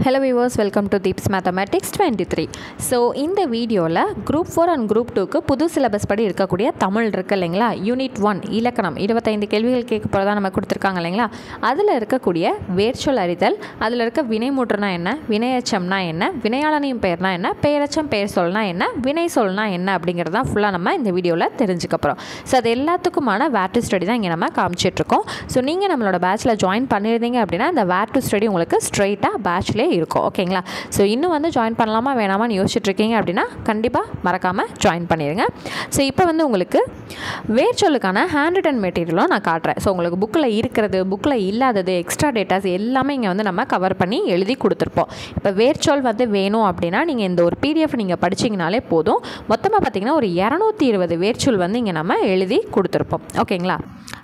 Hello viewers, welcome to Deeps Mathematics 23. So இந்த வீடியோவில் Group 4 and Group 2க்கு புது சிலபஸ் படி இருக்கக்கூடிய தமிழ் இருக்கு இல்லைங்களா, யூனிட் 1 இலக்கணம் 25 கேள்விகள் கேட்க போகிறதா நம்ம கொடுத்துருக்காங்க இல்லைங்களா, அதில் இருக்கக்கூடிய வேர்ச்சொல் அறிதல், அதில் இருக்க வினைமுற்றுனா என்ன, வினையச்சம்னா என்ன, வினையாளனின் பெயர்னா என்ன, பெயரச்சம் பெயர் சொல்னா என்ன, வினை சொல்னா என்ன அப்படிங்கிறது தான் ஃபுல்லாக நம்ம இந்த வீடியோவில் தெரிஞ்சுக்க போகிறோம். ஸோ அது எல்லாத்துக்குமான வேர் டு ஸ்டடி தான் இங்கே நம்ம காமிச்சிட்ருக்கோம். ஸோ நீங்கள் நம்மளோட பேட்சில் ஜாயின் பண்ணியிருந்தீங்க அப்படின்னா இந்த வேர் டு ஸ்டடி உங்களுக்கு ஸ்ட்ரெயிட்டாக பேட்ச்லேயே இருக்கும். ஓகேங்களா? ஸோ இன்னும் வந்து ஜாயின் பண்ணலாமா வேணாமான்னு யோசிச்சுட்ருக்கீங்க அப்படின்னா கண்டிப்பாக மறக்காமல் ஜாயின் பண்ணிடுங்க. ஸோ இப்போ வந்து உங்களுக்கு வேர்ச்சொல்லுக்கான ஹேண்ட் ரிட்டன் மெட்டீரியலும் நான் காட்டுறேன். ஸோ உங்களுக்கு புக்கில் இருக்கிறது, புக்கில் இல்லாதது, எக்ஸ்ட்ரா டேட்டாஸ் எல்லாமே இங்கே வந்து நம்ம கவர் பண்ணி எழுதி கொடுத்துருப்போம். இப்போ வேர்ச்சொல் வந்து வேணும் அப்படின்னா நீங்கள் இந்த ஒரு பிடிஎஃப் நீங்கள் படிச்சிங்கனாலே போதும். மொத்தமாக பார்த்தீங்கன்னா ஒரு 220 வேர்ச்சொல் வந்து இங்கே நம்ம எழுதி கொடுத்துருப்போம். ஓகேங்களா?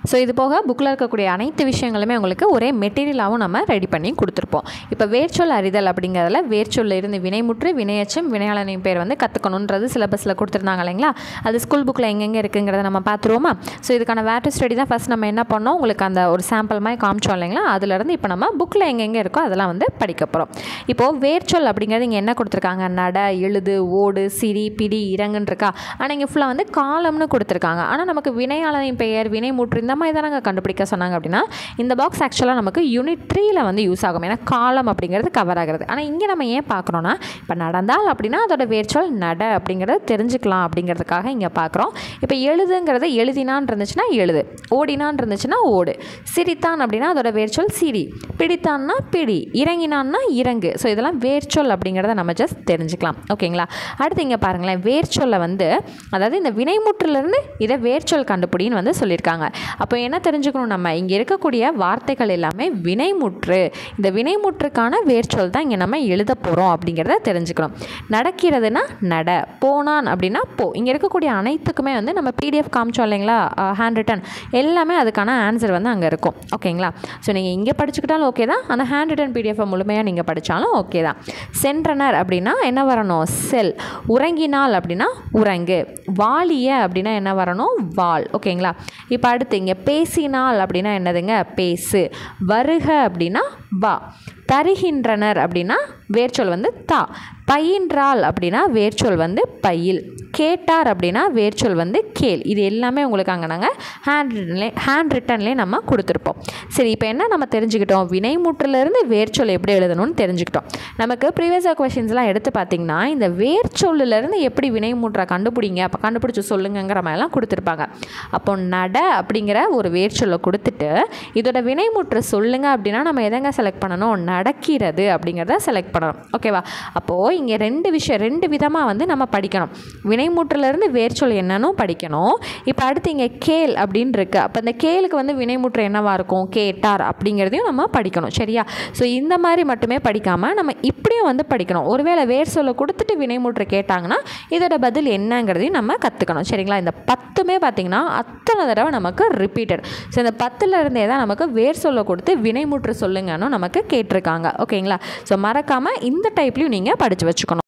ஸோ இது போக புக்கில் இருக்கக்கூடிய அனைத்து விஷயங்களுமே உங்களுக்கு ஒரே மெட்டீரியலாகவும் நம்ம ரெடி பண்ணி கொடுத்துருப்போம். இப்போ வேர்ச்சொல் அறிதல் அப்படிங்கிறதுல வேர்ச்சொல்ல இருந்து வினைமுற்று, வினையச்சம், வினையாளனின் பேர் வந்து கற்றுக்கணுன்றது சிலபஸில் கொடுத்துருந்தாங்க இல்லைங்களா, அது ஸ்கூல் புக்கில் எங்கெங்கே இருக்குங்கிறத நம்ம பார்த்துருவோமா. ஸோ இதுக்கான வேர் டு ஸ்டடி தான் ஃபஸ்ட் நம்ம என்ன பண்ணோம், உங்களுக்கு அந்த ஒரு சாம்பிள் மாதிரி காமிச்சோம் இல்லைங்களா, அதுலேருந்து இப்போ நம்ம புக்கில் எங்கெங்கே இருக்கோ அதெல்லாம் வந்து படிக்க போகிறோம். இப்போது வேர்ச்சொல் அப்படிங்கிறது இங்கே என்ன கொடுத்துருக்காங்க, நட, எழுது, ஓடு, சிரி, பிடி, இறங்குன்னு இருக்கா. ஆனால் இங்கே ஃபுல்லாக வந்து காலம்னு கொடுத்துருக்காங்க. ஆனால் நமக்கு வினையாளனின் பெயர், வினைமுற்று இந்த மாதிரி தான் நாங்கள் கண்டுபிடிக்க சொன்னாங்க அப்படின்னா இந்த பாக்ஸ் ஆக்சுவலாக நமக்கு யூனிட் 3ல் வந்து யூஸ் ஆகும். ஏன்னா காலம் அப்படிங்கிறது கவர் ஆகிறது. ஆனால் இங்கே நம்ம ஏன் பார்க்குறோன்னா, இப்போ நடந்தால் அப்படின்னா அதோட வேர்ச்சொல் நட அப்படிங்கிறத தெரிஞ்சுக்கலாம் அப்படிங்கிறதுக்காக இங்கே பார்க்குறோம். இப்போ எழுதுங்கிறது எழுதினான் இருந்துச்சுன்னா எழுது, ஓடினான் இருந்துச்சுன்னா ஓடு, சிரித்தான் அப்படின்னா அதோட வேர்ச்சொல் சிரி, பிடித்தான்னா பிடி, இறங்கினான்னா இறங்கு. ஸோ இதெல்லாம் வேர்ச்சொல் அப்படிங்கிறத நம்ம ஜஸ்ட் தெரிஞ்சுக்கலாம். ஓகேங்களா? அடுத்து இங்கே பாருங்களேன், வேர்ச்சொல்லை வந்து அதாவது இந்த வினைமுற்றிலிருந்து இதை வேர்ச்சொல் கண்டுபிடின்னு வந்து சொல்லியிருக்காங்க. அப்போ என்ன தெரிஞ்சுக்கணும், நம்ம இங்கே இருக்கக்கூடிய வார்த்தைகள் எல்லாமே வினைமுற்று, இந்த வினைமுற்றுக்கான வேர்ச்சொல் தான் இங்கே நம்ம எழுத போகிறோம் அப்படிங்கிறத தெரிஞ்சுக்கணும். நடக்கிறதுனா நட, போனான் அப்படின்னா போ. இங்கே இருக்கக்கூடிய அனைத்துக்குமே வந்து நம்ம பிடிஎஃப் காமிச்சோம் இல்லைங்களா, ஹேண்ட் ரிட்டன் எல்லாமே அதுக்கான ஆன்சர் வந்து அங்கே இருக்கும். ஓகேங்களா? ஸோ நீங்கள் இங்கே படிச்சுக்கிட்டாலும் ஓகே தான், அந்த ஹேண்ட் ரிட்டன் பிடிஎஃபை முழுமையாக நீங்கள் படித்தாலும் ஓகே தான். சென்றனர் அப்படின்னா என்ன வரணும், செல். உறங்கினால் அப்படின்னா உறங்கு. வாலிய அப்படின்னா என்ன வரணும், வால். ஓகேங்களா? இப்போ அடுத்து இங்கே பேசினால் அப்படின்னா என்னதுங்க, பேசு. வருக அப்படின்னா வா. தருகின்றனர் அப்படின்னா வேர்ச்சொல் வந்து தா. பயின்றால் அப்படின்னா வேர்ச்சொல் வந்து பயில். கேட்டார் அப்படின்னா வேர்ச்சொல் வந்து கேள். இது எல்லாமே உங்களுக்கு அங்கே நாங்கள் ஹேண்ட் ரிட்டன்லேயே நம்ம கொடுத்துருப்போம். சரி, இப்போ என்ன நம்ம தெரிஞ்சுக்கிட்டோம், வினைமுற்றிலிருந்து வேர்ச்சொல் எப்படி எழுதணும்னு தெரிஞ்சுக்கிட்டோம். நமக்கு ப்ரீவியஸ் கொஷின்ஸ்லாம் எடுத்து பார்த்திங்கன்னா இந்த வேர்ச்சொல்லிருந்து எப்படி வினைமுற்றை கண்டுபிடிங்க, அப்போ கண்டுபிடிச்சி சொல்லுங்கிற மாதிரிலாம் கொடுத்துருப்பாங்க. அப்போ நட அப்படிங்கிற ஒரு வேர்ச்சொல்லை கொடுத்துட்டு இதோட வினைமுற்று சொல்லுங்க அப்படின்னா நம்ம எதங்க செலக்ட் பண்ணணும், நடக்கிறது அப்படிங்கிறத செலக்ட் பண்ணணும். ஓகேவா? அப்போது இங்கே ரெண்டு விதமாக வந்து நம்ம படிக்கணும். வினைமுற்றிலிருந்து வேர்ச்சொல் என்னன்னு படிக்கணும். இப்போ அடுத்து இங்கே கேள் அப்படின்னு இருக்குது. அப்போ இந்த கேளுக்கு வந்து வினைமுற்று என்னவாக இருக்கும், கேட்டார் அப்படிங்கிறதையும் நம்ம படிக்கணும். சரியா? ஸோ இந்த மாதிரி மட்டுமே படிக்காமல் நம்ம இப்படியும் வந்து படிக்கணும். ஒருவேளை வேர்ச்சொல்லை கொடுத்துட்டு வினைமுற்று கேட்டாங்கன்னா இதோட பதில் என்னங்கிறதையும் நம்ம கற்றுக்கணும். சரிங்களா? இந்த 10மே பார்த்திங்கன்னா அத்தனை தடவை நமக்கு ரிப்பீட்டட். ஸோ இந்த 10ல் இருந்தே தான் நமக்கு வேர்ச்சொல்லை கொடுத்து வினைமுற்று சொல்லுங்கன்னு நமக்கு கேட்டிருக்காங்க. ஓகேங்களா? ஸோ மறக்காமல் இந்த டைப்லையும் நீங்கள் படித்து வச்சுக்கணும்.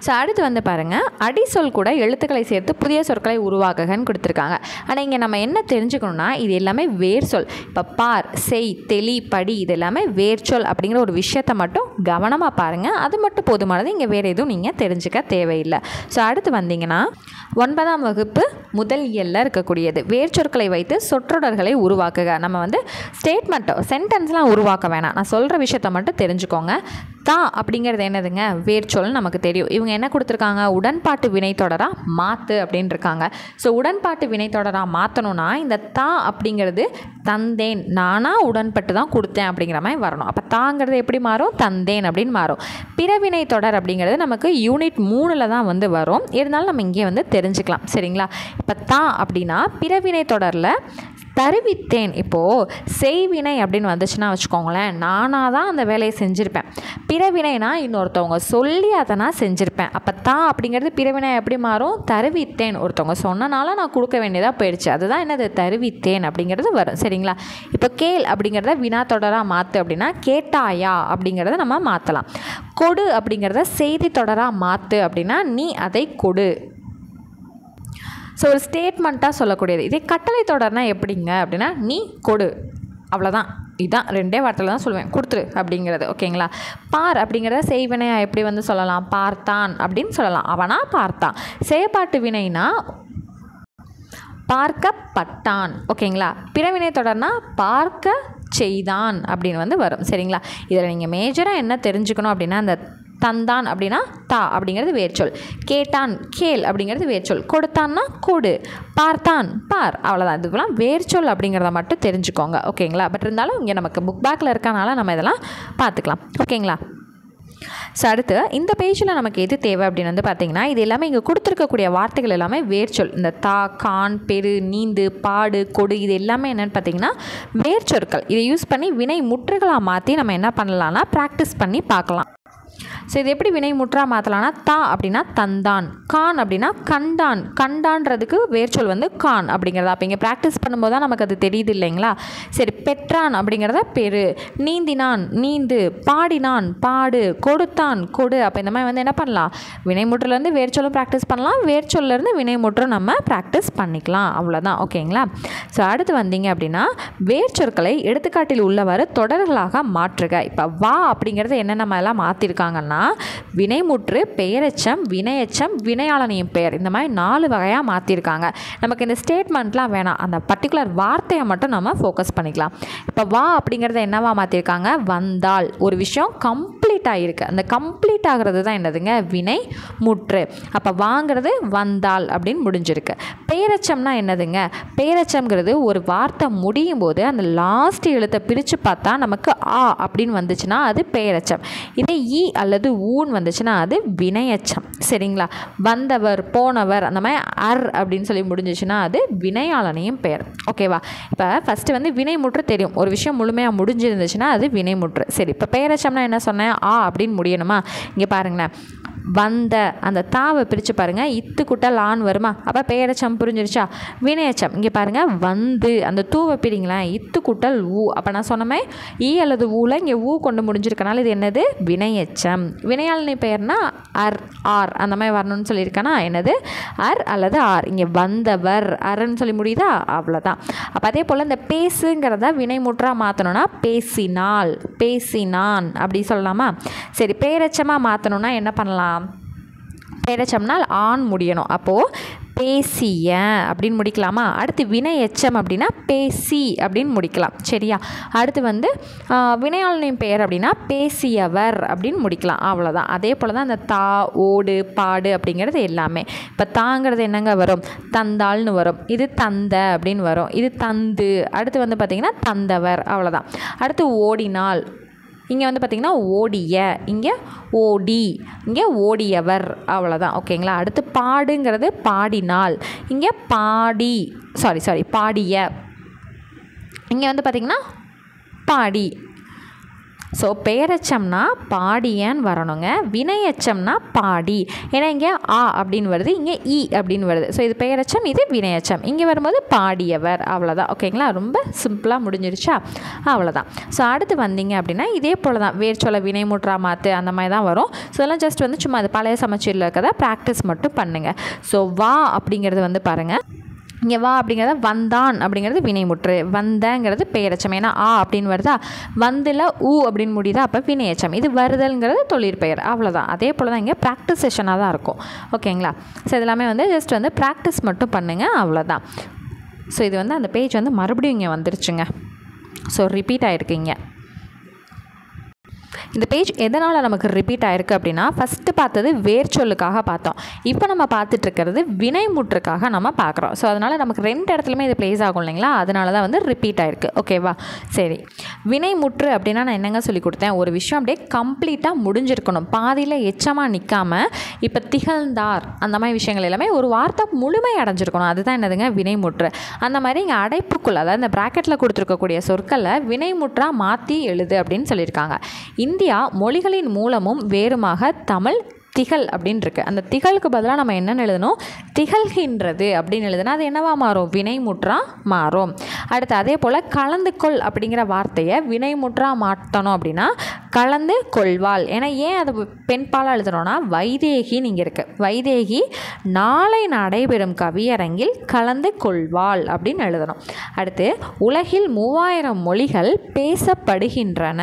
ஸோ அடுத்து வந்து பாருங்கள், அடிசொல் கூட எழுத்துக்களை சேர்த்து புதிய சொற்களை உருவாக்குகன்னு கொடுத்துருக்காங்க. ஆனால் இங்கே நம்ம என்ன தெரிஞ்சுக்கணும்னா இது எல்லாமே வேர்ச்சொல். இப்போ பார், செய், தெளி, படி இது எல்லாமே வேர்ச்சொல் அப்படிங்கிற ஒரு விஷயத்தை மட்டும் கவனமாக பாருங்கள். அது மட்டும் போதுமானது. இங்கே வேறு எதுவும் நீங்கள் தெரிஞ்சுக்க தேவையில்லை. ஸோ அடுத்து வந்தீங்கன்னா 9ஆம் வகுப்பு முதல் இயலில் இருக்கக்கூடியது வேர்ச்சொற்களை வைத்து சொற்றொடர்களை உருவாக்குக. நம்ம வந்து ஸ்டேட்மெண்ட்டோ சென்டென்ஸ்லாம் உருவாக்க வேணாம், நான் சொல்கிற விஷயத்தை மட்டும் தெரிஞ்சுக்கோங்க. தா அப்படிங்கிறது என்னதுங்க, வேர்ச்சொல் நமக்கு தெரியும். இவங்க என்ன கொடுத்துருக்காங்க, உடன்பாட்டு வினைத்தொடராக மாற்று அப்படின்னு இருக்காங்க. ஸோ உடன்பாட்டு வினைத்தொடராக மாற்றணும்னா இந்த தா அப்படிங்கிறது தந்தேன், நானாக உடன்பட்டு தான் கொடுத்தேன் அப்படிங்கிற மாதிரி வரணும். அப்போ தாங்கிறது எப்படி மாறும், தந்தேன் அப்படின்னு மாறும். பிறவினை தொடர் அப்படிங்கிறது நமக்கு யூனிட் 3ல் தான் வந்து வரும். இருந்தாலும் நம்ம இங்கே வந்து தெரிஞ்சுக்கலாம். சரிங்களா? இப்போ தா அப்படின்னா பிறவினை தொடரில் தருவித்தேன். இப்போது செய்வினை அப்படின்னு வந்துச்சுன்னா வச்சுக்கோங்களேன், நானாக தான் அந்த வேலையை செஞ்சுருப்பேன். பிறவினைனா இன்னொருத்தவங்க சொல்லி அதை நான் செஞ்சுருப்பேன். அப்போ தான் அப்படிங்கிறது பிறவினை எப்படி மாறும், தருவித்தேன். ஒருத்தவங்க சொன்னனால நான் கொடுக்க வேண்டியதாக போயிடுச்சு, அதுதான் என்னது தருவித்தேன் அப்படிங்கிறது வரும். சரிங்களா? இப்போ கேள் அப்படிங்கிறத வினா தொடராக மாற்று அப்படின்னா கேட்டாயா அப்படிங்கிறத நம்ம மாற்றலாம். கொடு அப்படிங்கிறத செய்தி தொடராக மாற்று அப்படின்னா நீ அதை கொடு. ஸோ ஒரு ஸ்டேட்மெண்ட்டாக சொல்லக்கூடியது. இதே கட்டளை தொடர்னா எப்படிங்க அப்படின்னா நீ கொடு, அவ்வளோதான். இதான் ரெண்டே வார்த்தையில் தான் சொல்லுவேன், கொடுத்துரு அப்படிங்கிறது. ஓகேங்களா. பார் அப்படிங்கிறத செய்வினையா எப்படி வந்து சொல்லலாம், பார்த்தான் அப்படின்னு சொல்லலாம். அவனா பார்த்தான். செயற்பாட்டு வினைனா பார்க்கப்பட்டான். ஓகேங்களா. பிறவினை தொடர்னா பார்க்க செய்தான் அப்படின்னு வந்து வரும். சரிங்களா. இதில் நீங்கள் மேஜராக என்ன தெரிஞ்சுக்கணும் அப்படின்னா, அந்த தந்தான் அப்படின்னா தா அப்படிங்கிறது வேர்ச்சொல், கேட்டான் கேள் அப்படிங்கிறது வேர்ச்சொல், கொடுத்தான்னா கொடு, பார்த்தான் பார், அவ்வளோதான். இதுக்கெல்லாம் வேர்ச்சொல் அப்படிங்கிறத மட்டும் தெரிஞ்சுக்கோங்க. ஓகேங்களா. பட் இருந்தாலும் இங்கே நமக்கு புக் பேக்கில் இருக்கனால நம்ம இதெல்லாம் பார்த்துக்கலாம். ஓகேங்களா. ஸோ அடுத்து இந்த பேஜில் நமக்கு எது தேவை அப்படின்னு வந்து பார்த்திங்கன்னா, இது எல்லாமே இங்கே கொடுத்துருக்கக்கூடிய வார்த்தைகள் எல்லாமே வேர்ச்சொல். இந்த தா, கான், பெரு, நீந்து, பாடு, கொடு, இது எல்லாமே என்னென்னு பார்த்திங்கன்னா வேர்ச்சொற்கள். இதை யூஸ் பண்ணி வினை முற்றுகளாக மாற்றி நம்ம என்ன பண்ணலான்னா ப்ராக்டிஸ் பண்ணி பார்க்கலாம். ஸோ இது எப்படி வினை முற்றா மாற்றலாம்னா, தா அப்படின்னா தந்தான், கான் அப்படின்னா கண்டான், கண்டான்றதுக்கு வேர்ச்சொல் வந்து கான் அப்படிங்கிறதா. அப்போ இங்கே ப்ராக்டிஸ் பண்ணும்போது தான் நமக்கு அது தெரியுது இல்லைங்களா. சரி, பெற்றான் அப்படிங்கிறத பெரு, நீந்தினான் நீந்து, பாடினான் பாடு, கொடுத்தான் கொடு. அப்போ இந்த மாதிரி வந்து என்ன பண்ணலாம், வினைமுற்றுலேருந்து வேர்ச்சொல்லும் ப்ராக்டிஸ் பண்ணலாம், வேர்ச்சொல்லேருந்து வினைமுற்றும் நம்ம ப்ராக்டிஸ் பண்ணிக்கலாம். அவ்வளோதான். ஓகேங்களா. ஸோ அடுத்து வந்தீங்க அப்படின்னா, வேர்ச்சொற்களை எடுத்துக்காட்டில் உள்ளவாறு தொடர்களாக மாற்றுக. இப்போ வா அப்படிங்கிறது என்னென்ன மாதிரிலாம் மாற்றிருக்காங்கன்னா, வினைமுற்று, பெயரெச்சம், வினையச்சம், வினையாளனின் பெயர், இந்த மாதிரி 4 வகையாக மாற்றிருக்காங்க. நமக்கு இந்த ஸ்டேட்மெண்ட்லாம் வேணாம், அந்த பர்டிகுலர் வார்த்தையை மட்டும் நம்ம ஃபோக்கஸ் பண்ணிக்கலாம். இப்போ வா அப்படிங்கிறத என்னவா மாற்றிருக்காங்க, வந்தால். ஒரு விஷயம் கம்ப்ளீட் ஆகிருக்கு, அந்த கம்ப்ளீட் ஆகிறது தான் என்னதுங்க, வினை முற்று. அப்போ வாங்கிறது வந்தால் அப்படின்னு முடிஞ்சிருக்கு. பெயரெச்சம்னா என்னதுங்க, பெயரெச்சம்ங்கிறது ஒரு வார்த்தை முடியும் போது அந்த லாஸ்ட் எழுத்தை பிரித்து பார்த்தா நமக்கு ஆ அப்படின்னு வந்துச்சுன்னா அது பெயரெச்சம். இதே ஈ அல்லது ஊன்னு வந்துச்சுன்னா அது வினையச்சம். சரிங்களா. வந்தவர், போனவர், அந்த மாதிரி அர் அப்படின்னு சொல்லி முடிஞ்சிச்சுன்னா அது வினையாளனையும் பெயர். ஓகேவா. இப்போ ஃபஸ்ட்டு வந்து வினைமுற்று தெரியும், ஒரு விஷயம் முழுமையாக முடிஞ்சிருந்துச்சுன்னா அது வினைமுற்று. சரி, இப்போ பெயரெச்சம்னா என்ன சொன்னேன், ஆ அப்படின்னு முடியணுமா. இங்கே பாருங்களேன், வந்த அந்த தாவை பிரித்து பாருங்கள், இத்து குட்டல் ஆண் வருமா, அப்போ பெயரெச்சம் புரிஞ்சிருச்சா. வினையச்சம் இங்கே பாருங்கள், வந்து அந்த தூவை பிரிங்களேன், இத்து குட்டல் ஊ. அப்போ நான் சொன்னமே ஈ அல்லது ஊவில் இங்கே ஊ கொண்டு முடிஞ்சிருக்கனால இது என்னது, வினையச்சம். வினையாளனை பெயர்னா அர் ஆர் அந்த மாதிரி வரணும்னு சொல்லியிருக்கேன்னா என்னது, அர் அல்லது ஆர். இங்கே வந்தவர் அர்ன்னு சொல்லி முடியுதா, அவ்வளோதான். அப்போ அதே போல் இந்த பேசுங்கிறத வினைமுற்றாக மாற்றணும்னா பேசினால், பேசினான் அப்படி சொல்லலாமா. சரி, பெயரெச்சமாக மாற்றணும்னா என்ன பண்ணலாம், பெயரெச்சம்னால் ஆண் முடியணும், அப்போது பேசிய அப்படின்னு முடிக்கலாமா. அடுத்து வினை எச்சம் அப்படின்னா பேசி அப்படின்னு முடிக்கலாம். சரியா. அடுத்து வந்து வினையாளனின் பெயர் அப்படின்னா பேசியவர் அப்படின்னு முடிக்கலாம். அவ்வளோதான். அதே போல் தான் இந்த தா, ஓடு, பாடு அப்படிங்கிறது எல்லாமே. இப்போ தாங்கிறது என்னங்க வரும், தந்தாள்னு வரும், இது தந்த அப்படின்னு வரும், இது தந்து. அடுத்து வந்து பார்த்திங்கன்னா தந்தவர். அவ்வளோதான். அடுத்து ஓடினால், இங்கே வந்து பார்த்திங்கன்னா ஓடிய, இங்கே ஓடி, இங்கே ஓடியவர். அவ்வளோதான். ஓகேங்களா. அடுத்து பாடுங்கிறது பாடினால், இங்கே பாடி பாடிய, இங்கே வந்து பார்த்திங்கன்னா பாடி. ஸோ பெயரெச்சம்னா பாடியன்னு வரணுங்க, வினையச்சம்னா பாடி. ஏன்னா இங்கே ஆ அப்படின்னு வருது, இங்கே ஈ அப்படின்னு வருது. ஸோ இது பெயரெச்சம், இது வினையச்சம். இங்கே வரும்போது பாடியவர். அவ்வளோதான். ஓகேங்களா. ரொம்ப சிம்பிளாக முடிஞ்சிருச்சா. அவ்வளோதான். ஸோ அடுத்து வந்தீங்க அப்படின்னா இதே போல் தான் வேர்ச்சொல்லை வினைமுற்றா மாற்று அந்த மாதிரி தான் வரும். ஸோ இதெல்லாம் ஜஸ்ட் வந்து சும்மா அது பழைய சமச்சீரில் இருக்கிறத ப்ராக்டிஸ் மட்டும் பண்ணுங்கள். ஸோ வா அப்படிங்கிறது வந்து பாருங்கள், இங்கே வா அப்படிங்கிறத வந்தான் அப்படிங்கிறது வினைமுற்று, வந்தங்கிறது பெயரெச்சம். ஏன்னா ஆ அப்படின்னு வருதா, வந்துல ஊ அப்படின்னு முடியுதா, அப்போ வினையச்சம். இது வருதல்ங்கிறது தொழிற்பெயர். அவ்வளோதான். அதே போல் தான் இங்கே ப்ராக்டிஸ் செஷனாக தான் இருக்கும். ஓகேங்களா. ஸோ இதெல்லாமே வந்து ஜஸ்ட் வந்து ப்ராக்டிஸ் மட்டும் பண்ணுங்கள். அவ்வளோதான். ஸோ இது வந்து அந்த பேஜ் வந்து மறுபடியும் இங்கே வந்துருச்சுங்க. ஸோ ரிப்பீட் ஆகிருக்குங்க. இந்த பேஜ் எதனால் நமக்கு ரிப்பீட் ஆகிருக்கு அப்படின்னா, ஃபஸ்ட்டு பார்த்தது வேர்ச்சொல்லுக்காக பார்த்தோம், இப்போ நம்ம பார்த்துட்ருக்கிறது வினைமுற்றுக்காக நம்ம பார்க்குறோம். ஸோ அதனால் நமக்கு 2 இடத்துலையுமே இது ப்ளேஸ் ஆகும் இல்லைங்களா, அதனால தான் வந்து ரிப்பீட் ஆகிருக்கு. ஓகேவா. சரி, வினைமுற்று அப்படின்னா நான் என்னங்க சொல்லி கொடுத்தேன், ஒரு விஷயம் அப்படியே கம்ப்ளீட்டாக முடிஞ்சிருக்கணும், பாதியில் எச்சமாக நிற்காமல். இப்போ திகழ்ந்தார் அந்த மாதிரி விஷயங்கள் எல்லாமே ஒரு வார்த்தை முழுமை அடைஞ்சிருக்கணும், அதுதான் என்னதுங்க வினைமுற்று. அந்த மாதிரி இங்கே அடைப்புக்குள், அதாவது இந்த ப்ராக்கெட்டில் கொடுத்துருக்கக்கூடிய சொற்களை வினைமுற்றாக மாற்றி எழுது அப்படின்னு சொல்லியிருக்காங்க. இந்தியா மொழிகளின் மூலமும் வேறுமாக தமிழ் திகழ் அப்படின்னு இருக்குது. அந்த திகழுக்கு பதிலாக நம்ம என்னென்னு எழுதணும், திகழ்கின்றது அப்படின்னு எழுதுனா அது என்னவா மாறும், வினைமுற்றா மாறும். அடுத்து அதே போல் கலந்து கொள் அப்படிங்கிற வார்த்தையை வினைமுற்றா மாற்றணும் அப்படின்னா கலந்து கொள்வாள். ஏன்னா ஏன் அதை பெண்பாலாக எழுதுறோன்னா வைதேகின்னு இங்கே இருக்குது. வைதேகி நாளை நடைபெறும் கவியரங்கில் கலந்து கொள்வாள் அப்படின்னு எழுதணும். அடுத்து உலகில் 3000 மொழிகள் பேசப்படுகின்றன.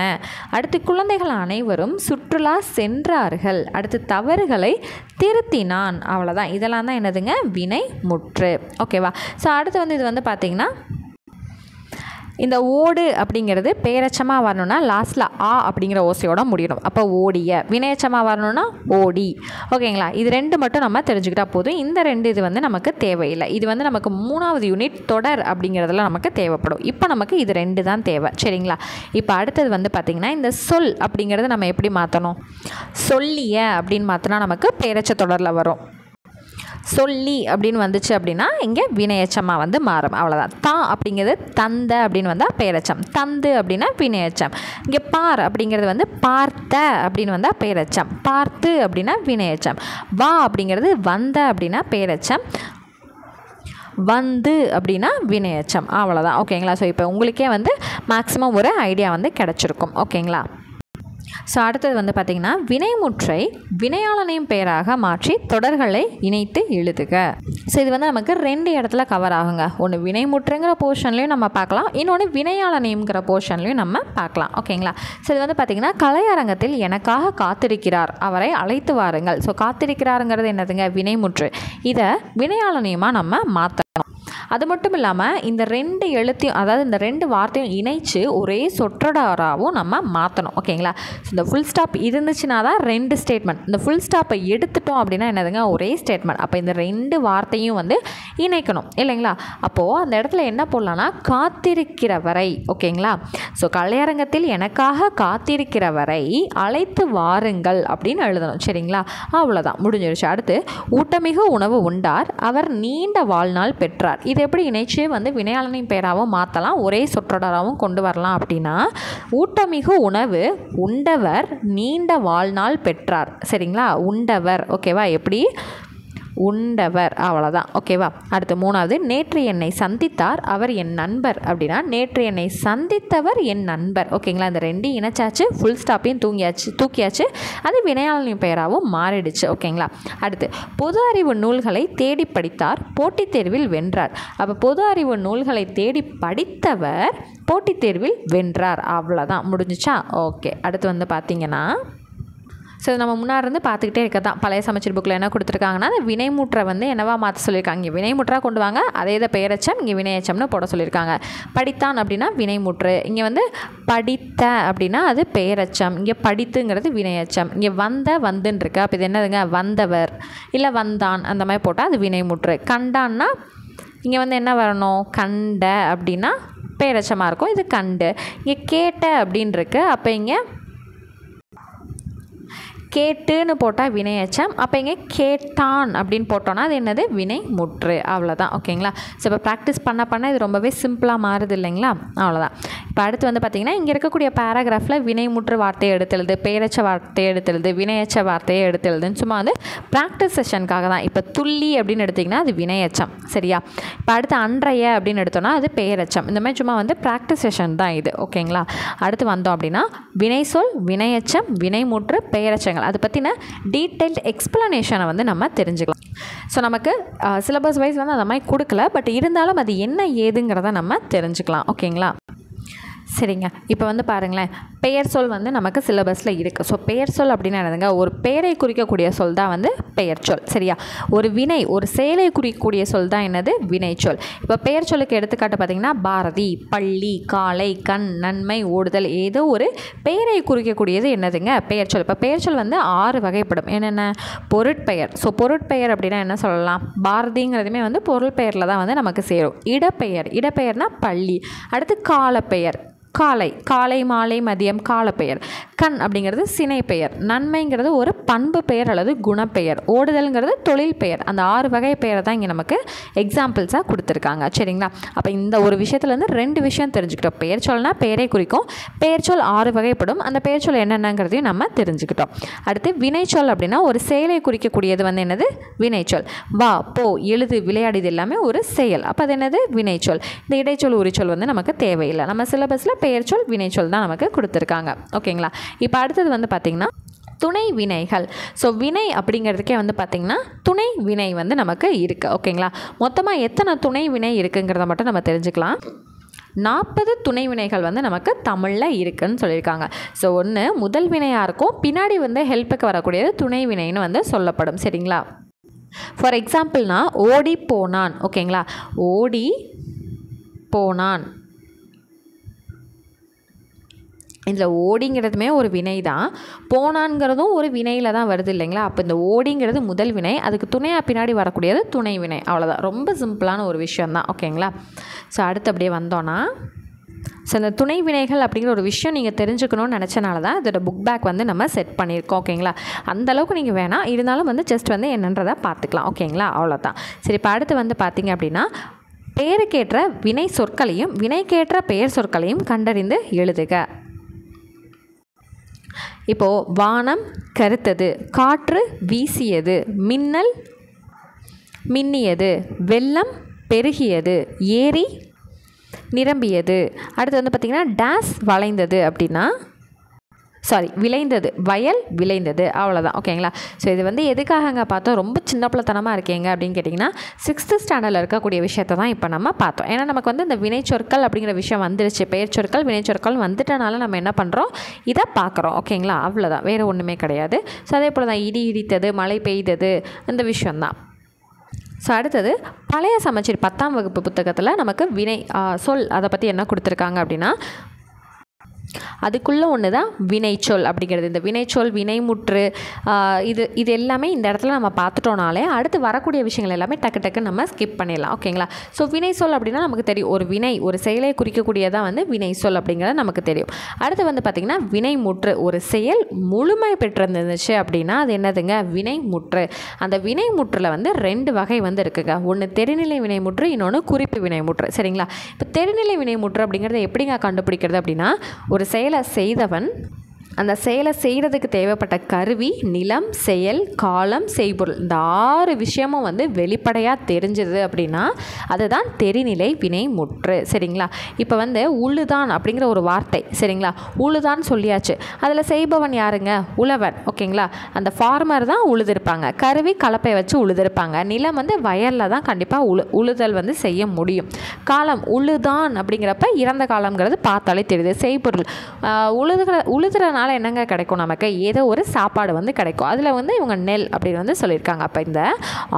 அடுத்து குழந்தைகள் அனைவரும் சுற்றுலா சென்றார்கள். அடுத்து தவறுகளை திருத்தினான். அவ்வளோதான். இதெல்லாம் தான் என்னதுங்க, வினை முற்று. ஓகேவா? ஸோ அடுத்து வந்து இது வந்து பார்த்திங்கன்னா இந்த ஓடு அப்படிங்கிறது பேரச்சமாக வரணும்னா லாஸ்ட்டில் ஆ அப்படிங்கிற ஓசையோட முடியணும். அப்போ ஓடிய. வினையச்சமாக வரணும்னா ஓடி. ஓகேங்களா? இது 2 மட்டும் நம்ம தெரிஞ்சுக்கிட்டால் போதும். இந்த 2 இது வந்து நமக்கு தேவையில்லை. இது வந்து நமக்கு 3வது யூனிட் தொடர் அப்படிங்கிறதுல நமக்கு தேவைப்படும். இப்போ நமக்கு இது 2 தான் தேவை. சரிங்களா? இப்போ அடுத்தது வந்து பார்த்திங்கன்னா இந்த சொல் அப்படிங்கிறது நம்ம எப்படி மாற்றணும், சொல்லிய அப்படின்னு மாற்றினா நமக்கு பேரச்ச தொடரில் வரும். சொல்லி அப்படின்னு வந்துச்சு அப்படின்னா இங்கே வினையச்சமாக வந்து மாறும். அவ்வளோதான். தா அப்படிங்கிறது தந்த அப்படின்னு வந்தால் பேரச்சம், தந்து அப்படின்னா வினையச்சம். இங்கே பார் அப்படிங்கிறது வந்து பார்த்த அப்படின்னு வந்தால் பேரச்சம், பார்த்து அப்படின்னா வினையச்சம். வா அப்படிங்கிறது வந்த அப்படின்னா பேரச்சம், வந்து அப்படின்னா வினையச்சம். அவ்வளோதான். ஓகேங்களா? ஸோ இப்போ உங்களுக்கே வந்து மேக்ஸிமம் ஒரு ஐடியா வந்து கிடச்சிருக்கும். ஓகேங்களா? ஸோ அடுத்தது வந்து பார்த்திங்கன்னா வினைமுற்றை வினையாளனையும் பெயராக மாற்றி தொடர்களை இணைத்து எழுதுக. ஸோ இது வந்து நமக்கு 2 இடத்துல கவர் ஆகுங்க. ஒன்று வினைமுற்றுங்கிற போர்ஷன்லையும் நம்ம பார்க்கலாம், இன்னொன்று வினையாளனையுங்கிற போர்ஷன்லையும் நம்ம பார்க்கலாம். ஓகேங்களா? ஸோ இது வந்து பார்த்திங்கன்னா கலையரங்கத்தில் எனக்காக காத்திருக்கிறார், அவரை அழைத்து வாருங்கள். ஸோ காத்திருக்கிறாருங்கிறது என்னதுங்க, வினைமுற்று. இதை வினையாளனையுமாக நம்ம மாற்றணும். அது மட்டும் இல்லாமல் இந்த 2 எழுத்தையும், அதாவது இந்த 2 வார்த்தையும் இணைச்சு ஒரே சொற்றொடராகவும் நம்ம மாற்றணும். ஓகேங்களா? இந்த ஃபுல் ஸ்டாப் இருந்துச்சுன்னா தான் 2 ஸ்டேட்மெண்ட். இந்த ஃபுல் ஸ்டாப்பை எடுத்துட்டோம் அப்படின்னா என்னதுங்க, ஒரே ஸ்டேட்மெண்ட். அப்போ இந்த 2 வார்த்தையும் வந்து இணைக்கணும் இல்லைங்களா? அப்போது அந்த இடத்துல என்ன போடலான்னா காத்திருக்கிறவரை. ஓகேங்களா? ஸோ கலையரங்கத்தில் எனக்காக காத்திருக்கிறவரை அழைத்து வாருங்கள் அப்படின்னு எழுதணும். சரிங்களா? அவ்வளோதான், முடிஞ்சிருச்சு. அடுத்து ஊட்டமிகு உணவு உண்டார், அவர் நீண்ட வாழ்நாள் பெற்றார். இது எப்படி இணைச்சு வந்து வினையாளனின் பெயராகவும் மாற்றலாம், ஒரே சொற்றொடராகவும் கொண்டு வரலாம் அப்படின்னா ஊட்டமிகு உணவு உண்டவர் நீண்ட வாழ்நாள் பெற்றார். சரிங்களா? உண்டவர். ஓகேவா? எப்படி உண்டவர். அவ்வளோதான். ஓகேவா? அடுத்து 3வது நேற்று என்னை சந்தித்தார், அவர் என் நண்பர் அப்படின்னா நேற்று என்னை சந்தித்தவர் என் நண்பர். ஓகேங்களா? இந்த 2 இணைச்சாச்சு, ஃபுல் ஸ்டாப்பையும் தூக்கியாச்சு. அது வினையாளனின் பெயராகவும் மாறிடுச்சு. ஓகேங்களா? அடுத்து பொது அறிவு நூல்களை தேடி படித்தார், போட்டித் தேர்வில் வென்றார். அப்போ பொது அறிவு நூல்களை தேடி படித்தவர் போட்டித் தேர்வில் வென்றார். அவ்வளோதான், முடிஞ்சிச்சா? ஓகே. அடுத்து வந்து பார்த்திங்கன்னா ஸோ நம்ம முன்னாடி இருந்து பார்த்துக்கிட்டே இருக்க தான் பழைய சமச்சீர் புக்கில் என்ன கொடுத்துருக்காங்கன்னா அந்த வினைமுற்றை வந்து என்னவா மாற்ற சொல்லியிருக்காங்க. இங்கே வினைமுற்றாக கொண்டு வாங்க, அதே இதை பெயரச்சம், இங்கே வினையச்சம்னு போட சொல்லியிருக்காங்க. படித்தான் அப்படின்னா வினைமுற்று, இங்கே வந்து படித்த அப்படின்னா அது பெயரச்சம், இங்கே படித்துங்கிறது வினையச்சம், இங்கே வந்துன்னு இருக்கு. அப்போ இது என்னதுங்க, வந்தவர் இல்லை வந்தான் அந்த மாதிரி போட்டால் அது வினைமுற்று. கண்டான்னா இங்கே வந்து என்ன வரணும், கண்ட அப்படின்னா பெயரச்சமாக இருக்கும், இது கண்டு. இங்கே கேட்ட அப்படின்னு இருக்கு, அப்போ இங்கே கேட்டுன்னு போட்டால் வினையச்சம், அப்போ இங்கே கேட்டான் அப்படின்னு போட்டோன்னா அது என்னது, வினை முற்று. அவ்வளோதான். ஓகேங்களா? ஸோ இப்போ ப்ராக்டிஸ் பண்ண இது ரொம்பவே சிம்பிளாக மாறுது இல்லைங்களா? அவ்வளோதான். இப்போ அடுத்து வந்து பார்த்திங்கன்னா இங்கே இருக்கக்கூடிய பேராகிராஃபில் வினைமுற்று வார்த்தையை எடுத்தெழுது, பெயரச்ச வார்த்தையை எடுத்தெழுது, வினையச்ச வார்த்தையை எடுத்தெழுதுன்னு சும்மா வந்து ப்ராக்டிஸ் செஷனுக்காக தான். இப்போ துள்ளி அப்படின்னு எடுத்திங்கன்னா அது வினையச்சம். சரியா? இப்போ அடுத்து அன்றைய அப்படின்னு எடுத்தோன்னா அது பெயரச்சம். இந்த மாதிரி சும்மா வந்து ப்ராக்டிஸ் செஷன் தான் இது. ஓகேங்களா? அடுத்து வந்தோம் அப்படின்னா வினை சொல், வினையச்சம், வினைமுற்று, பெயரச்சங்கள் அது பற்றின டீட்டெயில்டு எக்ஸ்ப்ளனேஷனை வந்து நம்ம தெரிஞ்சுக்கலாம். ஸோ நமக்கு சிலபஸ் வைஸ் வந்து அந்த மாதிரி கொடுக்கல, பட் இருந்தாலும் அது என்ன ஏதுங்கிறத நம்ம தெரிஞ்சுக்கலாம். ஓகேங்களா? சரிங்க. இப்போ வந்து பாருங்களேன், பெயர் சொல் வந்து நமக்கு சிலபஸில் இருக்குது. ஸோ பெயர் சொல் அப்படின்னா என்னதுங்க, ஒரு பெயரை குறிக்கக்கூடிய சொல் தான் வந்து பெயர் சொல். சரியா? ஒரு வினை, ஒரு செயலை குறிக்கக்கூடிய சொல் தான் என்னது, வினை சொல். இப்போ பெயர் சொல்லுக்கு எடுத்துக்காட்டு பார்த்திங்கன்னா பாரதி, பள்ளி, காலை, கண், நன்மை, ஓடுதல், ஏதோ ஒரு பெயரை குறிக்கக்கூடியது என்னதுங்க, பெயர் சொல். இப்போ பெயர் சொல் வந்து 6 வகைப்படும். என்னென்ன, பொருட்பெயர். ஸோ பொருட்பெயர் அப்படின்னா என்ன சொல்லலாம், பாரதிங்கிறதுமே வந்து பொருள் பெயரில் தான் வந்து நமக்கு சேரும். இடப்பெயர், இடப்பெயர்னா பள்ளி. அடுத்து காலப்பெயர், காலை, காலை மாலை மதியம் காலப்பெயர். கண் அப்படிங்கிறது சினை பெயர். நன்மைங்கிறது ஒரு பண்பு பெயர் அல்லது குணப்பெயர். ஓடுதல்ங்கிறது தொழில் பெயர். அந்த 6 வகை பெயரை தான் இங்கே நமக்கு எக்ஸாம்பிள்ஸாக கொடுத்துருக்காங்க. சரிங்களா? அப்போ இந்த ஒரு விஷயத்துலேருந்து 2 விஷயம் தெரிஞ்சுக்கிட்டோம். பெயர் சொல்னா பெயரை குறிக்கும், பெயர் சொல் 6 வகைப்படும். அந்த பெயர் சொல் என்னென்னங்கிறதையும் நம்ம தெரிஞ்சுக்கிட்டோம். அடுத்து வினைச்சொல் அப்படின்னா ஒரு செயலை குறிக்கக்கூடியது வந்து என்னது? வினைச்சொல். வா, போ, எழுது, விளையாடிது எல்லாமே ஒரு செயல். அப்போ அது என்னது? வினைச்சொல். இந்த இடைச்சொல் உரிச்சொல் வந்து நமக்கு தேவையில்லை. நம்ம சிலபஸில் பெயர் சொல் வினைச்சொல் தான் நமக்கு கொடுத்துருக்காங்க. ஓகேங்களா? இப்போ அடுத்தது வந்து பார்த்திங்கன்னா துணை வினைகள். ஸோ வினை அப்படிங்கிறதுக்கே வந்து பார்த்திங்கன்னா துணை வினை வந்து நமக்கு இருக்குது. ஓகேங்களா? மொத்தமாக எத்தனை துணை வினை இருக்குங்கிறத மட்டும் நம்ம தெரிஞ்சுக்கலாம். 40 துணை வினைகள் வந்து நமக்கு தமிழில் இருக்குதுன்னு சொல்லியிருக்காங்க. ஸோ ஒன்று முதல் வினையாக இருக்கும், பின்னாடி வந்து ஹெல்ப்புக்கு வரக்கூடியது துணை வினைன்னு வந்து சொல்லப்படும். சரிங்களா? ஃபார் எக்ஸாம்பிள்னா ஓடி போனான். ஓகேங்களா? ஓடி போனான். இதில் ஓடிங்கிறதுமே ஒரு வினை தான், போனான்ங்கிறதும் ஒரு வினையில் தான் வருது இல்லைங்களா? அப்போ இந்த ஓடிங்கிறது முதல் வினை, அதுக்கு துணையாக பின்னாடி வரக்கூடியது துணை வினை. அவ்வளோதான். ரொம்ப சிம்பிளான ஒரு விஷயந்தான். ஓகேங்களா? ஸோ அடுத்து அப்படியே வந்தோன்னா, ஸோ இந்த துணை வினைகள் அப்படிங்கிற ஒரு விஷயம் நீங்கள் தெரிஞ்சுக்கணும்னு நினச்சனால தான் இதோட புக் பேக் வந்து நம்ம செட் பண்ணியிருக்கோம். ஓகேங்களா? அந்தளவுக்கு நீங்கள் வேணாம், இருந்தாலும் வந்து ஜஸ்ட் வந்து என்னன்றதை பார்த்துக்கலாம். ஓகேங்களா? அவ்வளோதான். சரி, இப்போ அடுத்து வந்து பார்த்திங்க அப்படின்னா பெயருக்கேற்ற வினை சொற்களையும் வினைக்கேற்ற பெயர் சொற்களையும் கண்டறிந்து எழுதுக. இப்போது வானம் கருத்தது, காற்று வீசியது, மின்னல் மின்னியது, வெள்ளம் பெருகியது, ஏரி நிரம்பியது. அடுத்து வந்து பார்த்திங்கன்னா டேஸ் வளைந்தது அப்படின்னா விளைந்தது, வயல் விளைந்தது. அவ்வளோதான். ஓகேங்களா? ஸோ இது வந்து எதுக்காகங்க பார்த்தோம்? ரொம்ப சின்ன பிள்ளைத்தனமாக இருக்கீங்க அப்படின்னு கேட்டிங்கன்னா 6th ஸ்டாண்டர்டில் இருக்கக்கூடிய விஷயத்தை தான் இப்போ நம்ம பார்த்தோம். ஏன்னா நமக்கு வந்து இந்த வினைச்சொற்கள் அப்படிங்கிற விஷயம் வந்துருச்சு. பெயர் சொற்கள் வினைச்சொற்கள் வந்துட்டனால நம்ம என்ன பண்ணுறோம்? இதை பார்க்குறோம். ஓகேங்களா? அவ்வளோதான், வேறு ஒன்றுமே கிடையாது. ஸோ அதே போல் தான் இடி இடித்தது, மழை பெய்தது, இந்த விஷயந்தான். ஸோ அடுத்தது பழைய சமச்சீர் 10ஆம் வகுப்பு புத்தகத்தில் நமக்கு வினை சொல் அதை பற்றி என்ன கொடுத்துருக்காங்க அப்படின்னா, அதுக்குள்ளே ஒன்று தான் வினைச்சொல் அப்படிங்கிறது. இந்த வினைச்சொல் வினைமுற்று இது எல்லாமே இந்த இடத்துல நம்ம பார்த்துட்டோனாலே அடுத்து வரக்கூடிய விஷயங்கள் எல்லாமே டக்கு டக்கு நம்ம ஸ்கிப் பண்ணிடலாம். ஓகேங்களா? ஸோ வினைச்சொல் அப்படின்னா நமக்கு தெரியும், ஒரு வினை ஒரு செயலை குறிக்கக்கூடியதான் வந்து வினைச்சொல் அப்படிங்கிறது நமக்கு தெரியும். அடுத்து வந்து பார்த்திங்கன்னா வினைமுற்று, ஒரு செயல் முழுமை பெற்றிருந்துச்சு அப்படின்னா அது என்னதுங்க? வினைமுற்று. அந்த வினைமுற்றில் வந்து 2 வகை வந்து இருக்குங்க. ஒன்று தெரிநிலை வினைமுற்று, இன்னொன்று குறிப்பு வினைமுற்று. சரிங்களா? இப்போ தெரிநிலை வினைமுற்று அப்படிங்கிறத எப்படிங்க கண்டுபிடிக்கிறது அப்படின்னா, ஒரு செயலை செய்தவன் அந்த செயலை செய்கிறதுக்கு தேவைப்பட்ட கருவி, நிலம், செயல், காலம், செய்பொருள், இந்த 6 விஷயமும் வந்து வெளிப்படையாக தெரிஞ்சது அப்படின்னா அதுதான் தெரிநிலை வினைமுற்று. சரிங்களா? இப்போ வந்து உழுதான் அப்படிங்கிற ஒரு வார்த்தை. சரிங்களா? உழுதான் சொல்லியாச்சு. அதில் செய்பவன் யாருங்க? உழவன். ஓகேங்களா? அந்த ஃபார்மர் தான் உழுதுருப்பாங்க. கருவி கலப்பை வச்சு உழுதுருப்பாங்க. நிலம் வந்து வயலில் தான் கண்டிப்பாக உழுதல் வந்து செய்ய முடியும். காலம் உழுதான் அப்படிங்கிறப்ப இறந்த காலம்ங்கிறது பார்த்தாலே தெரியுது. செய்பொருள் உழுதுறனால என்னங்க கிடைக்கும்? நமக்கு ஏதோ ஒரு சாப்பாடு வந்து கிடைக்கும். அதில் வந்து இவங்க நெல் அப்படின்னு வந்து சொல்லியிருக்காங்க. அப்போ இந்த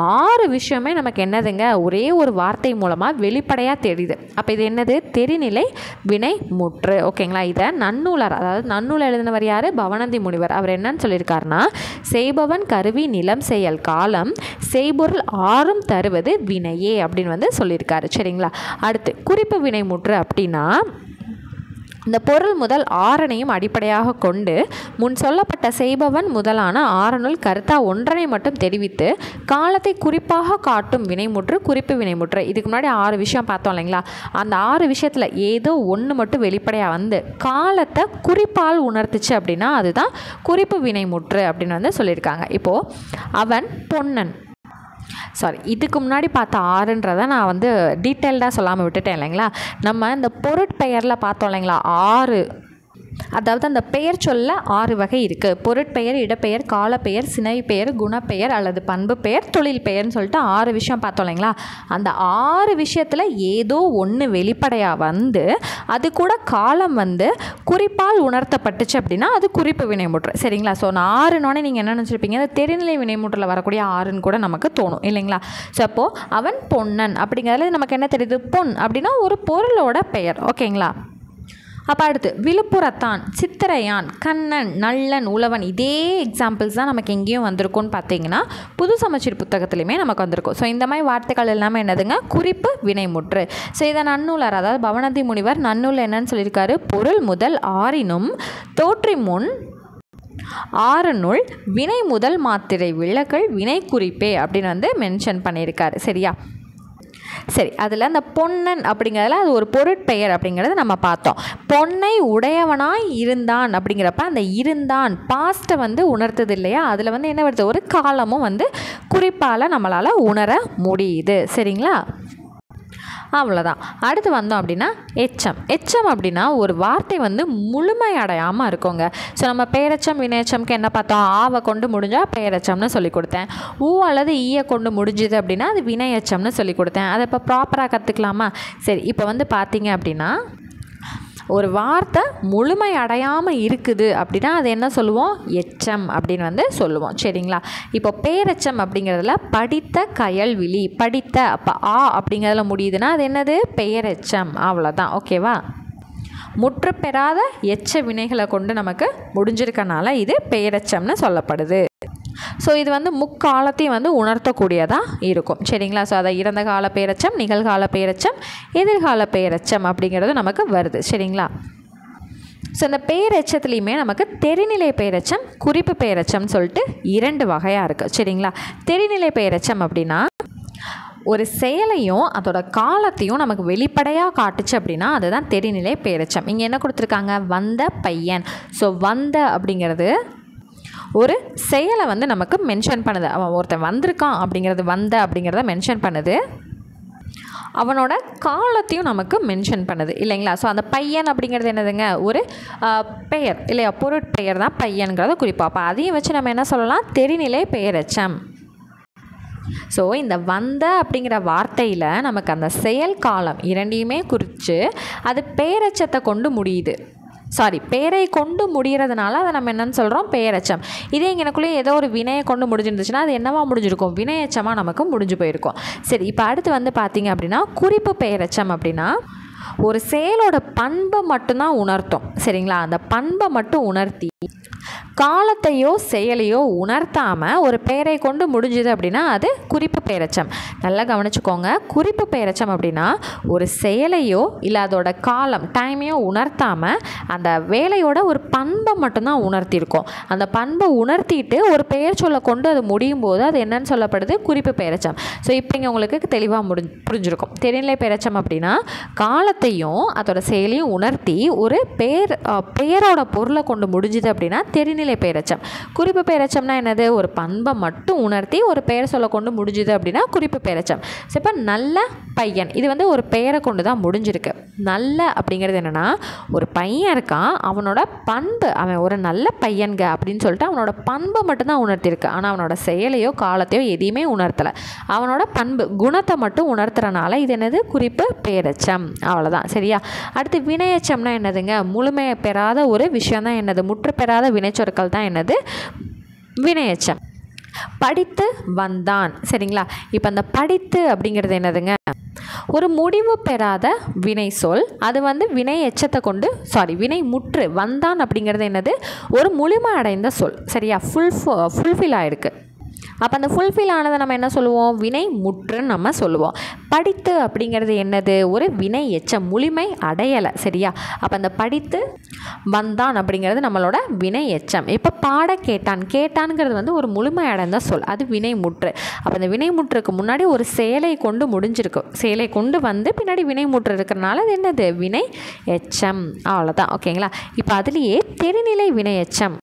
6 விஷயமே நமக்கு என்னதுங்க? ஒரே ஒரு வார்த்தை மூலமாக வெளிப்படையாக தெரியுது. அப்போ இது என்னது? தெரிநிலை வினைமுற்று. ஓகேங்களா? இதை நன்னூலர், அதாவது நன்னூல் எழுதினவர் யார்? பவணந்தி முனிவர். அவர் என்னன்னு சொல்லியிருக்காருன்னா, செய்பவன் கருவி நிலம் செயல் காலம் செய்பொருள் 6ம் தருவது வினையே அப்படின்னு வந்து சொல்லியிருக்காரு. சரிங்களா? அடுத்து குறிப்பு வினைமுற்று அப்படின்னா, இந்த பொருள் முதல் ஆறனையும் அடிப்படையாக கொண்டு முன் சொல்லப்பட்ட செய்பவன் முதலான ஆறனுள் கருத்தா ஒன்றனை மட்டும் தெரிவித்து காலத்தை குறிப்பாக காட்டும் வினைமுற்று குறிப்பு வினைமுற்று. இதுக்கு முன்னாடி 6 விஷயம் பார்த்தோம் இல்லைங்களா? அந்த 6 விஷயத்தில் ஏதோ ஒன்று மட்டும் வெளிப்படையாக வந்து காலத்தை குறிப்பால் உணர்த்துச்சு அப்படின்னா அதுதான் குறிப்பு வினைமுற்று அப்படின்னு வந்து சொல்லியிருக்காங்க. இப்போது அவன் பொன்னன், இதுக்கு முன்னாடி பார்த்த 6ன்றதை நான் வந்து டீட்டெயில்டாக சொல்லாமல் விட்டுட்டேன் இல்லைங்களா? நம்ம இந்த பொருட்பெயரில் பார்த்தோம் இல்லைங்களா? 6, அதாவது அந்த பெயர் சொல்ல 6 வகை இருக்குது. பொருட்பெயர், இடப்பெயர், காலப்பெயர், சினை பெயர், குணப்பெயர் அல்லது பண்பு பெயர், தொழில் பெயர்னு சொல்லிட்டு 6 விஷயம் பார்த்தோம் இல்லைங்களா? அந்த 6 விஷயத்தில் ஏதோ ஒன்று வெளிப்படையாக வந்து அது கூட காலம் வந்து குறிப்பால் உணர்த்தப்பட்டுச்சு அப்படின்னா அது குறிப்பு வினைமுற்று. சரிங்களா? ஸோ நான் 6னோடனே நீங்கள் என்ன நினச்சிருப்பீங்க? அந்த தெரிநிலை வினைமுற்றில் வரக்கூடிய 6ன்னு கூட நமக்கு தோணும் இல்லைங்களா? ஸோ அப்போது அவன் பொன்னன் அப்படிங்கிறதுல நமக்கு என்ன தெரியுது? பொன் அப்படின்னா ஒரு பொருளோட பெயர். ஓகேங்களா? அப்போ அடுத்து விழுப்புரத்தான், சித்திரையான், கண்ணன், நல்லன், உழவன், இதே எக்ஸாம்பிள்ஸ் தான் நமக்கு எங்கேயும் வந்திருக்கும்னு பார்த்தீங்கன்னா புது சமச்சீர் புத்தகத்துலையுமே நமக்கு வந்திருக்கும். ஸோ இந்த மாதிரி வார்த்தைகள் எல்லாமே என்னதுங்க, குறிப்பு வினைமுற்று. ஸோ இதை நன்னூலர், அதாவது பவணந்தி முனிவர் நன்னூல் என்னன்னு சொல்லியிருக்காரு, பொருள் முதல் ஆறினும் தோற்றி முன் ஆறுனுள் வினை முதல் மாத்திரை விளக்கல் வினை குறிப்பே அப்படின்னு வந்து மென்ஷன் பண்ணியிருக்காரு. சரியா? சரி, அதில் அந்த பொன்னன் அப்படிங்கிறதுல அது ஒரு பொருட்பெயர் அப்படிங்கிறத நம்ம பார்த்தோம். பொன்னை உடையவனாய் இருந்தான் அப்படிங்கிறப்ப அந்த இருந்தான் பாஸ்ட்டை வந்து உணர்த்தது இல்லையா, அதில் வந்து என்ன வருது, ஒரு காலமும் வந்து குறிப்பால் நம்மளால் உணர முடியுது. சரிங்களா? அவ்வளோதான். அடுத்து வந்தோம் அப்படின்னா எச்சம். எச்சம் அப்படின்னா ஒரு வார்த்தை வந்து முழுமையடையாமல் இருக்குங்க. ஸோ நம்ம பெயரெச்சம் வினையச்சம்க்கு என்ன பார்த்தோம், ஆவை கொண்டு முடிஞ்சால் பெயரெச்சம்னு சொல்லி கொடுத்தேன். ஊ அல்லது ஈயை கொண்டு முடிஞ்சுது அப்படின்னா அது வினையச்சம்னு சொல்லி கொடுத்தேன். அதை இப்போ ப்ராப்பராக கற்றுக்கலாமா? சரி, இப்போ வந்து பார்த்தீங்க அப்படின்னா ஒரு வார்த்தை முழுமை அடையாமல் இருக்குது அப்படின்னா அது என்ன சொல்லுவோம், எச்சம் அப்படின்னு வந்து சொல்லுவோம். சரிங்களா? இப்போ பேரெச்சம் அப்படிங்கிறதுல படித்த கயல்விழி, படித்த அப்போ ஆ அப்படிங்கிறதுல முடியுதுன்னா அது என்னது, பெயரெச்சம். அவ்வளோதான். ஓகேவா? முற்று பெறாத எச்ச வினைகளை கொண்டு நமக்கு முடிஞ்சிருக்கனால இது பெயரெச்சம்னு சொல்லப்படுது. ஸோ இது வந்து முக்காலத்தையும் வந்து உணர்த்தக்கூடியதாக இருக்கும். சரிங்களா? ஸோ அதை இறந்த கால பெயரெச்சம், நிகழ்கால பெயரெச்சம், எதிர்கால பெயரெச்சம் அப்படிங்கிறது நமக்கு வருது. சரிங்களா? ஸோ இந்த பெயரெச்சத்துலேயுமே நமக்கு தெரிநிலை பெயரெச்சம், குறிப்பு பெயரெச்சம்னு சொல்லிட்டு 2 வகையாக இருக்குது. சரிங்களா? தெரிநிலை பெயரெச்சம் அப்படின்னா ஒரு செயலையும் அதோட காலத்தையும் நமக்கு வெளிப்படையாக காட்டுச்சு அப்படின்னா அதுதான் தெரிநிலை பெயரெச்சம். இங்கே என்ன கொடுத்துருக்காங்க, வந்த பையன். ஸோ வந்த அப்படிங்கிறது ஒரு செயலை வந்து நமக்கு மென்ஷன் பண்ணுது. அவன் ஒருத்தன் வந்திருக்கான் அப்படிங்கிறது, வந்த அப்படிங்கிறத மென்ஷன் பண்ணுது. அவனோட காலத்தையும் நமக்கு மென்ஷன் பண்ணுது இல்லைங்களா? ஸோ அந்த பையன் அப்படிங்கிறது என்னதுங்க, ஒரு பெயர் இல்லையா, பொருட்பெயர் தான் பையன்கிறத குறிப்பா. அப்போ அதையும் வச்சு நம்ம என்ன சொல்லலாம், தெரிநிலை பெயரெச்சம். ஸோ இந்த வந்த அப்படிங்கிற வார்த்தையில் நமக்கு அந்த செயல் காலம் இரண்டையுமே குறித்து அது பெயரெச்சத்தை கொண்டு முடியுது. பெயரை கொண்டு முடிகிறதுனால அதை நம்ம என்னன்னு சொல்கிறோம், பெயரெச்சம். இதே எனக்குள்ளேயே ஏதோ ஒரு வினையை கொண்டு முடிஞ்சிருந்துச்சுன்னா அது என்னவா முடிஞ்சிருக்கும், வினையச்சமாக நமக்கு முடிஞ்சு போயிருக்கும். சரி, இப்போ அடுத்து வந்து பார்த்திங்க அப்படின்னா குறிப்பு பெயரெச்சம் அப்படின்னா ஒரு செயலோட பண்பை மட்டும்தான் உணர்த்தும். சரிங்களா? அந்த பண்பை மட்டும் உணர்த்தி காலத்தையோ செயலையோ உணர்த்தாமல் ஒரு பெயரை கொண்டு முடிஞ்சுது அப்படின்னா அது குறிப்பு பெயரெச்சம். நல்லா கவனிச்சுக்கோங்க. குறிப்பு பெயரெச்சம் அப்படின்னா ஒரு செயலையோ இல்லை அதோட காலம் டைமையோ உணர்த்தாமல் அந்த வேலையோட ஒரு பண்பை மட்டும்தான் உணர்த்தியிருக்கோம். அந்த பண்பை உணர்த்திட்டு ஒரு பெயர் சொல்ல கொண்டு அது முடியும் போது அது என்னன்னு சொல்லப்படுது, குறிப்பு பெயரெச்சம். ஸோ இப்போ இங்கே உங்களுக்கு தெளிவாக புரிஞ்சிருக்கும். தெரிநிலை பெயரெச்சம் அப்படின்னா காலத்தையும் அதோட செயலையும் உணர்த்தி ஒரு பெயரோட பொருளை கொண்டு முடிஞ்சுது அப்படின்னா தெரிநிலை பெயரெச்சம். குறிப்பு பெயரெச்சம்னா என்னது, ஒரு பண்பை மட்டும் உணர்த்தி ஒரு பெயர் சொல்ல கொண்டு முடிஞ்சுது அப்படின்னா குறிப்பு பெயரெச்சம். ஸோ இப்போ நல்ல பையன், இது வந்து ஒரு பெயரை கொண்டு தான் முடிஞ்சிருக்கு. நல்ல அப்படிங்கிறது என்னென்னா ஒரு பையன் இருக்கான், அவனோட பண்பு, அவன் ஒரு நல்ல பையன்க அப்படின்னு சொல்லிட்டு அவனோட பண்பை மட்டும்தான் உணர்த்திருக்கு. ஆனால் அவனோட செயலையோ காலத்தையோ எதையுமே உணர்த்தலை. அவனோட பண்பு குணத்தை மட்டும் உணர்த்துறனால இது என்னது, குறிப்பு பெயரெச்சம். அவ்வளோதான். சரியா? அடுத்து வினையச்சம்னா என்னதுங்க, முழுமையை பெறாத ஒரு விஷயம் தான் என்னது, முற்று பெறாத வினைச்சொற்கள் தான் என்னது, வினையச்சம். படித்து வந்தான். சரிங்களா? இப்போ அந்த படித்து அப்படிங்கிறது என்னதுங்க, ஒரு முடிவு பெறாத வினை சொல். அது வந்து வினை எச்சத்தை கொண்டு வினை முற்று. வந்தான் அப்படிங்கிறது என்னது, ஒரு முழுமை அடைந்த சொல். சரியா? ஃபுல்ஃபில் ஆகிருக்கு. அப்போ அந்த ஃபுல்ஃபில் ஆனதை நம்ம என்ன சொல்லுவோம், வினை முற்றுன்னு நம்ம சொல்லுவோம். படித்து அப்படிங்கிறது என்னது, ஒரு வினை எச்சம், முழுமை அடையலை. சரியா? அப்போ அந்த படித்து வந்தான் அப்படிங்கிறது நம்மளோட வினை எச்சம். இப்போ பாட கேட்டான், கேட்டான்ங்கிறது வந்து ஒரு முழுமை அடைந்த சொல், அது வினை முற்று. அப்போ அந்த வினை முற்றுக்கு முன்னாடி ஒரு செயலை கொண்டு முடிஞ்சிருக்கு, செயலை கொண்டு வந்து பின்னாடி வினை முற்று இருக்கிறனால அது என்னது, வினை எச்சம். அவ்வளோதான். ஓகேங்களா? இப்போ அதுலேயே தெரிநிலை வினை எச்சம்,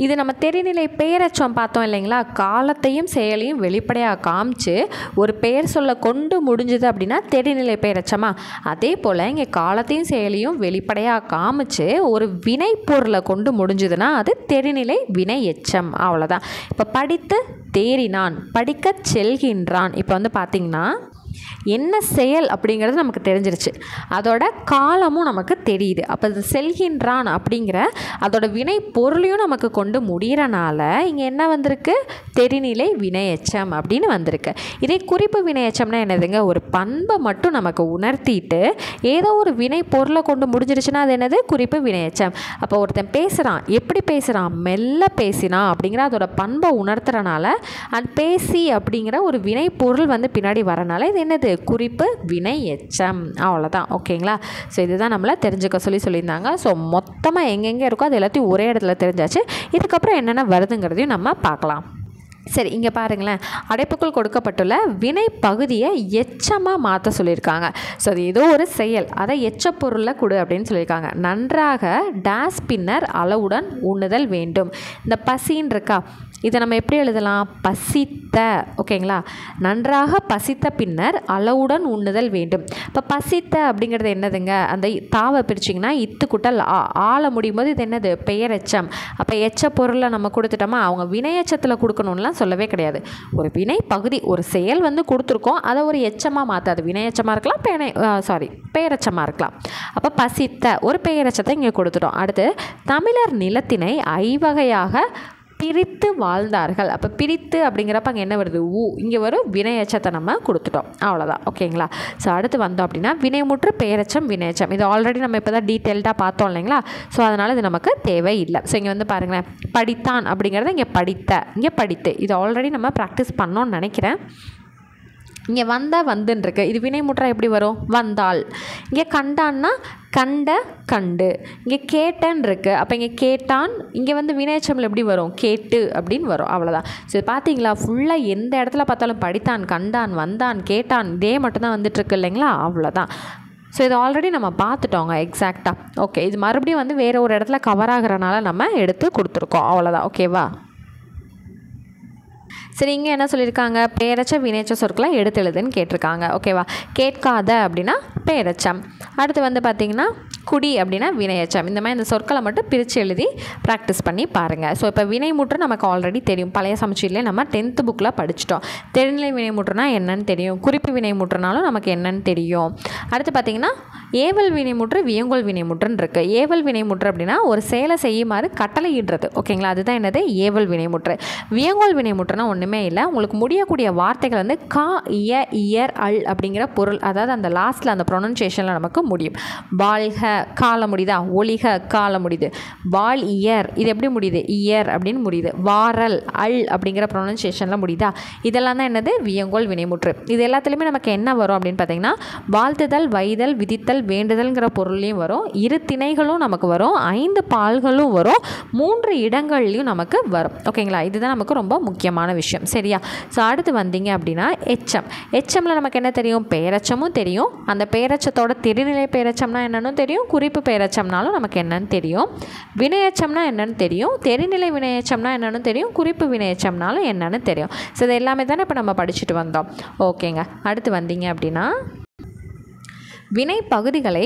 இது நம்ம தெரிநிலை பெயரெச்சம் பார்த்தோம் இல்லைங்களா, காலத்தையும் செயலையும் வெளிப்படையாக காமிச்சு ஒரு பெயர் சொல்ல கொண்டு முடிஞ்சுது அப்படின்னா தெரிநிலை பெயரெச்சமா. அதே போல் இங்கே காலத்தையும் செயலையும் வெளிப்படையாக காமிச்சு ஒரு வினை பொருளை கொண்டு முடிஞ்சுதுன்னா அது தெரிநிலை வினை எச்சம். அவ்வளோதான். இப்போ படித்து தேறினான், படிக்க செல்கின்றான். இப்போ வந்து பார்த்திங்கன்னா என்ன செயல் அப்படிங்கிறது நமக்கு தெரிஞ்சிருச்சு, அதோட காலமும் நமக்கு தெரியுது. அப்போ இது செல்கின்றான் அப்படிங்கிற அதோட வினை பொருளையும் நமக்கு கொண்டு முடிகிறனால இங்கே என்ன வந்திருக்கு, தெரிநிலை வினையெச்சம் அப்படின்னு வந்திருக்கு. இதே குறிப்பு வினையெச்சம்னா என்னதுங்க, ஒரு பண்பை மட்டும் நமக்கு உணர்த்திட்டு ஏதோ ஒரு வினை பொருளை கொண்டு முடிஞ்சிருச்சுன்னா அது என்னது, குறிப்பு வினையெச்சம். அப்போ ஒருத்தன் பேசுகிறான், எப்படி பேசுகிறான், மெல்ல பேசினான் அப்படிங்கிற அதோட பண்பை உணர்த்துறனால அந்த பேசி அப்படிங்கிற ஒரு வினை பொருள் வந்து பின்னாடி வரனால இது என்னது, குறிப்பு வினை எச்சம். அவ்வளோதான். ஓகேங்களா. ஸோ இதுதான் நம்மளை தெரிஞ்சுக்க சொல்லியிருந்தாங்க. ஸோ மொத்தமாக எங்கெங்கே இருக்கோ அது எல்லாத்தையும் ஒரே இடத்துல தெரிஞ்சாச்சு. இதுக்கப்புறம் என்னென்ன வருதுங்கிறதையும் நம்ம பார்க்கலாம். சரி, இங்கே பாருங்களேன், அடைப்புக்குள் கொடுக்கப்பட்டுள்ள வினை பகுதியை எச்சமாக மாற்ற சொல்லியிருக்காங்க. ஸோ அது ஏதோ ஒரு செயல், அதை எச்ச பொருளில் கொடு அப்படின்னு சொல்லியிருக்காங்க. நன்றாக டேஸ் பின்னர் அளவுடன் உண்ணுதல் வேண்டும். இந்த பசின்னு இருக்கா, இதை நம்ம எப்படி எழுதலாம், பசித்த. ஓகேங்களா. நன்றாக பசித்த பின்னர் அளவுடன் உண்ணுதல் வேண்டும். இப்போ பசித்த அப்படிங்கிறது என்னதுங்க, அந்த தாவை பிரிச்சிங்கன்னா இத்து குட்டல் ஆள முடியும் போது இது என்னது, பெயரெச்சம். அப்போ எச்ச பொருளை நம்ம கொடுத்துட்டோமா, அவங்க வினையச்சத்தில் கொடுக்கணும்லாம் சொல்லவே கிடையாது. ஒரு வினை பகுதி, ஒரு செயல் வந்து கொடுத்துருக்கோம், அதை ஒரு எச்சமாக மாற்றாது. வினையச்சமாக இருக்கலாம், பெயரெச்சமாக இருக்கலாம். அப்போ பசித்த ஒரு பெயரெச்சத்தை இங்கே கொடுத்துட்டோம். அடுத்து தமிழர் நிலத்தினை ஐவகையாக பிரித்து வாழ்ந்தார்கள். அப்போ பிரித்து அப்படிங்கிறப்ப அங்கே என்ன வருது, இங்கே வரும் வினையச்சத்தை நம்ம கொடுத்துட்டோம். அவ்வளோதான். ஓகேங்களா. ஸோ அடுத்து வந்தோம் அப்படின்னா வினைமுற்று பெயரெச்சம் வினையச்சம். இது ஆல்ரெடி நம்ம இப்போ தான் டீட்டெயில்டாக பார்த்தோம் இல்லைங்களா. ஸோ அதனால் இது நமக்கு தேவையில்லை. ஸோ இங்கே வந்து பாருங்களேன், படித்தான் அப்படிங்கிறத இங்கே படித்த, இங்கே படித்து. இது ஆல்ரெடி நம்ம ப்ராக்டிஸ் பண்ணோன்னு நினைக்கிறேன். இங்கே வந்தால் வந்துன்ருக்கு, இது வினைமுற்றா எப்படி வரும், வந்தால். இங்கே கண்டான்னா கண்ட கண்டு. இங்கே கேட்டன் இருக்குது, அப்போ இங்கே கேட்டான். இங்கே வந்து வினையச்சமில் எப்படி வரும், கேட்டு அப்படின்னு வரும். அவ்வளோதான். ஸோ பார்த்தீங்களா, ஃபுல்லாக எந்த இடத்துல பார்த்தாலும் படித்தான், கண்டான், வந்தான், கேட்டான், இதே மட்டும்தான் வந்துட்டுருக்கு இல்லைங்களா. அவ்வளோதான். ஸோ இது ஆல்ரெடி நம்ம பார்த்துட்டோங்க எக்ஸாக்டாக. ஓகே, இது மறுபடியும் வந்து வேறு ஒரு இடத்துல கவர் ஆகிறனால நம்ம எடுத்து கொடுத்துருக்கோம். அவ்வளோதான். ஓகேவா. சரி, இங்கே என்ன சொல்லியிருக்காங்க, பெயரச்ச வினைச்ச சொற்களை எடுத்து எழுதுன்னு கேட்டிருக்காங்க. ஓகேவா. கேட்காத அப்படின்னா பெயரச்சம். அடுத்து வந்து பார்த்திங்கன்னா குடி அப்படின்னா வினையச்சம். இந்த மாதிரி இந்த சொற்களை மட்டும் பிரித்து எழுதி ப்ராக்டிஸ் பண்ணி பாருங்கள். ஸோ இப்போ வினைமுற்று நமக்கு ஆல்ரெடி தெரியும், பழைய சமச்சீர்லேயே நம்ம 10th புக்கில் படிச்சிட்டோம். தெரிநிலை வினைமுற்றுனா என்னன்னு தெரியும், குறிப்பு வினைமுற்றுனாலும் நமக்கு என்னன்னு தெரியும். அடுத்து பார்த்திங்கன்னா ஏவல் வினைமுற்று வியங்கோல் வினைமுற்றுன்னு இருக்குது. ஏவல் வினைமுற்று அப்படின்னா ஒரு செயலை செய்யுமாறு கட்டளையிடுறது. ஓகேங்களா. அதுதான் என்னது, ஏவல் வினைமுற்று. வியங்கோல் வினைமுற்றுனா ஒன்றுமே இல்லை, உங்களுக்கு முடியக்கூடிய வார்த்தைகள் வந்து கா, இய, இயர், அல் அப்படிங்கிற பொருள், அதாவது அந்த லாஸ்ட்டில் அந்த ப்ரொனன்சியேஷனில் நமக்கு முடியும். வாழ்க கால முடியுதா, ஒளிக கால முடியுது. வால் இயர், இது எப்படி முடியுது, இயர் அப்படின்னு முடியுது. வாரல் அல் அப்படிங்கிற ப்ரொனன்சியேஷனில் முடியுதா. இதெல்லாம் தான் என்னது, வியங்கோல் வினைமுற்று. இது எல்லாத்துலேயுமே நமக்கு என்ன வரும் அப்படின்னு பார்த்தீங்கன்னா வாழ்த்துதல், வைதல், விதித்தல், வேண்டுதல்ங்கிற பொருள்லையும் வரும். இரு திணைகளும் நமக்கு வரும், 5 பால்களும் வரும், 3 இடங்கள்லையும் நமக்கு வரும். ஓகேங்களா. இதுதான் நமக்கு ரொம்ப முக்கியமான விஷயம். சரியா. ஸோ அடுத்து வந்தீங்க அப்படின்னா எச்சம். எச்சமில் நமக்கு என்ன தெரியும், பெயரச்சமும் தெரியும். அந்த பெயரச்சத்தோட தெரிநிலை பெயரச்சம்னா என்னன்னு தெரியும், குறிப்பு பெயரச்சம்னாலும் நமக்கு என்னன்னு தெரியும். வினையச்சம்னா என்னன்னு தெரியும், தெரிநிலை வினையச்சம்னா என்னன்னு தெரியும், குறிப்பு வினையச்சம்னாலும் என்னன்னு தெரியும். ஸோ இது எல்லாமே தானே இப்போ நம்ம படிச்சுட்டு வந்தோம். ஓகேங்க. அடுத்து வந்தீங்க அப்படின்னா வினை பகுதிகளை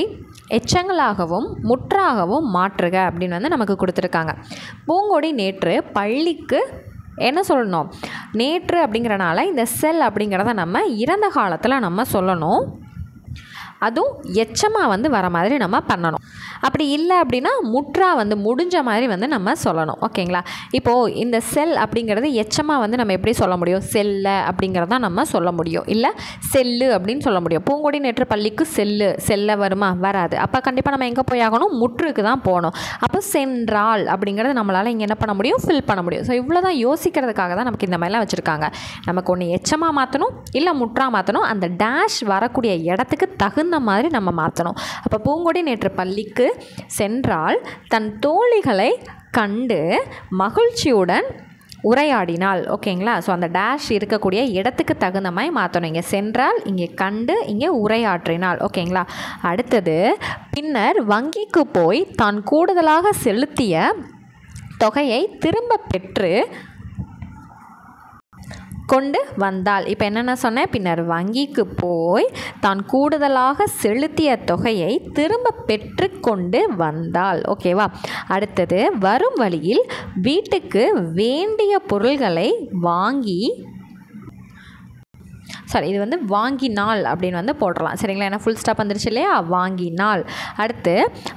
எச்சங்களாகவும் முற்றாகவும் மாற்றுக அப்படின்னு வந்து நமக்கு கொடுத்துருக்காங்க. பூங்கொடி நேற்று பள்ளிக்கு என்ன சொல்லணும், நேற்று அப்படிங்கிறனால இந்த செல் அப்படிங்கிறத நம்ம இறந்த காலத்தில் நம்ம சொல்லணும். அதுவும் எச்சமாக வந்து வர மாதிரி நம்ம பண்ணணும். அப்படி இல்லை அப்படின்னா முற்றா வந்து முடிஞ்ச மாதிரி வந்து நம்ம சொல்லணும். ஓகேங்களா. இப்போது இந்த செல் அப்படிங்கிறது எச்சமாக வந்து நம்ம எப்படி சொல்ல முடியும், செல்ல அப்படிங்கிறத நம்ம சொல்ல முடியும், இல்லை செல்லு அப்படின்னு சொல்ல முடியும். பூங்கொடி நேற்று பள்ளிக்கு செல்லு, செல்ல வருமா, வராது. அப்போ கண்டிப்பாக நம்ம எங்கே போய் ஆகணும், முற்றுக்கு தான் போகணும். அப்போ சென்றால் அப்படிங்கிறது நம்மளால் இங்கே என்ன பண்ண முடியும், ஃபில் பண்ண முடியும். ஸோ இவ்வளோ தான் யோசிக்கிறதுக்காக தான் நமக்கு இந்த மாதிரிலாம் வச்சுருக்காங்க. நமக்கு ஒன்று எச்சமாக மாற்றணும், இல்லை முற்றா மாற்றணும், அந்த டேஷ் வரக்கூடிய இடத்துக்கு தகுந்த மாதிரி நம்ம மாற்றணும். அப்போ பூங்கொடி நேற்று பள்ளிக்கு சென்றால் தன் தோழிகளை கண்டு மகிழ்ச்சியுடன் உரையாடினாள். ஓகேங்களா. ஸோ அந்த டேஷ் இருக்கக்கூடிய இடத்துக்கு தகுந்த மாதிரி மாற்றணும். இங்கே சென்றால், இங்கே கண்டு, இங்கே உரையாற்றினாள். ஓகேங்களா. அடுத்தது பின்னர் வங்கிக்கு போய் தான் கூடுதலாக செலுத்திய தொகையை திரும்ப பெற்று கொண்டு வந்தாள். இப்போ என்னென்ன சொன்னேன், பின்னர் வங்கிக்கு போய் தான் கூடுதலாக செலுத்திய தொகையை திரும்ப பெற்று கொண்டு வந்தாள். ஓகேவா. அடுத்தது வரும் வழியில் வீட்டுக்கு வேண்டிய பொருள்களை வாங்கி, சாரி இது வந்து வாங்கினாள் அப்படின்னு வந்து போடலாம் சரிங்களா. ஏன்னா ஃபுல் ஸ்டாப் வந்துருச்சு இல்லையா, வாங்கினாள். அடுத்து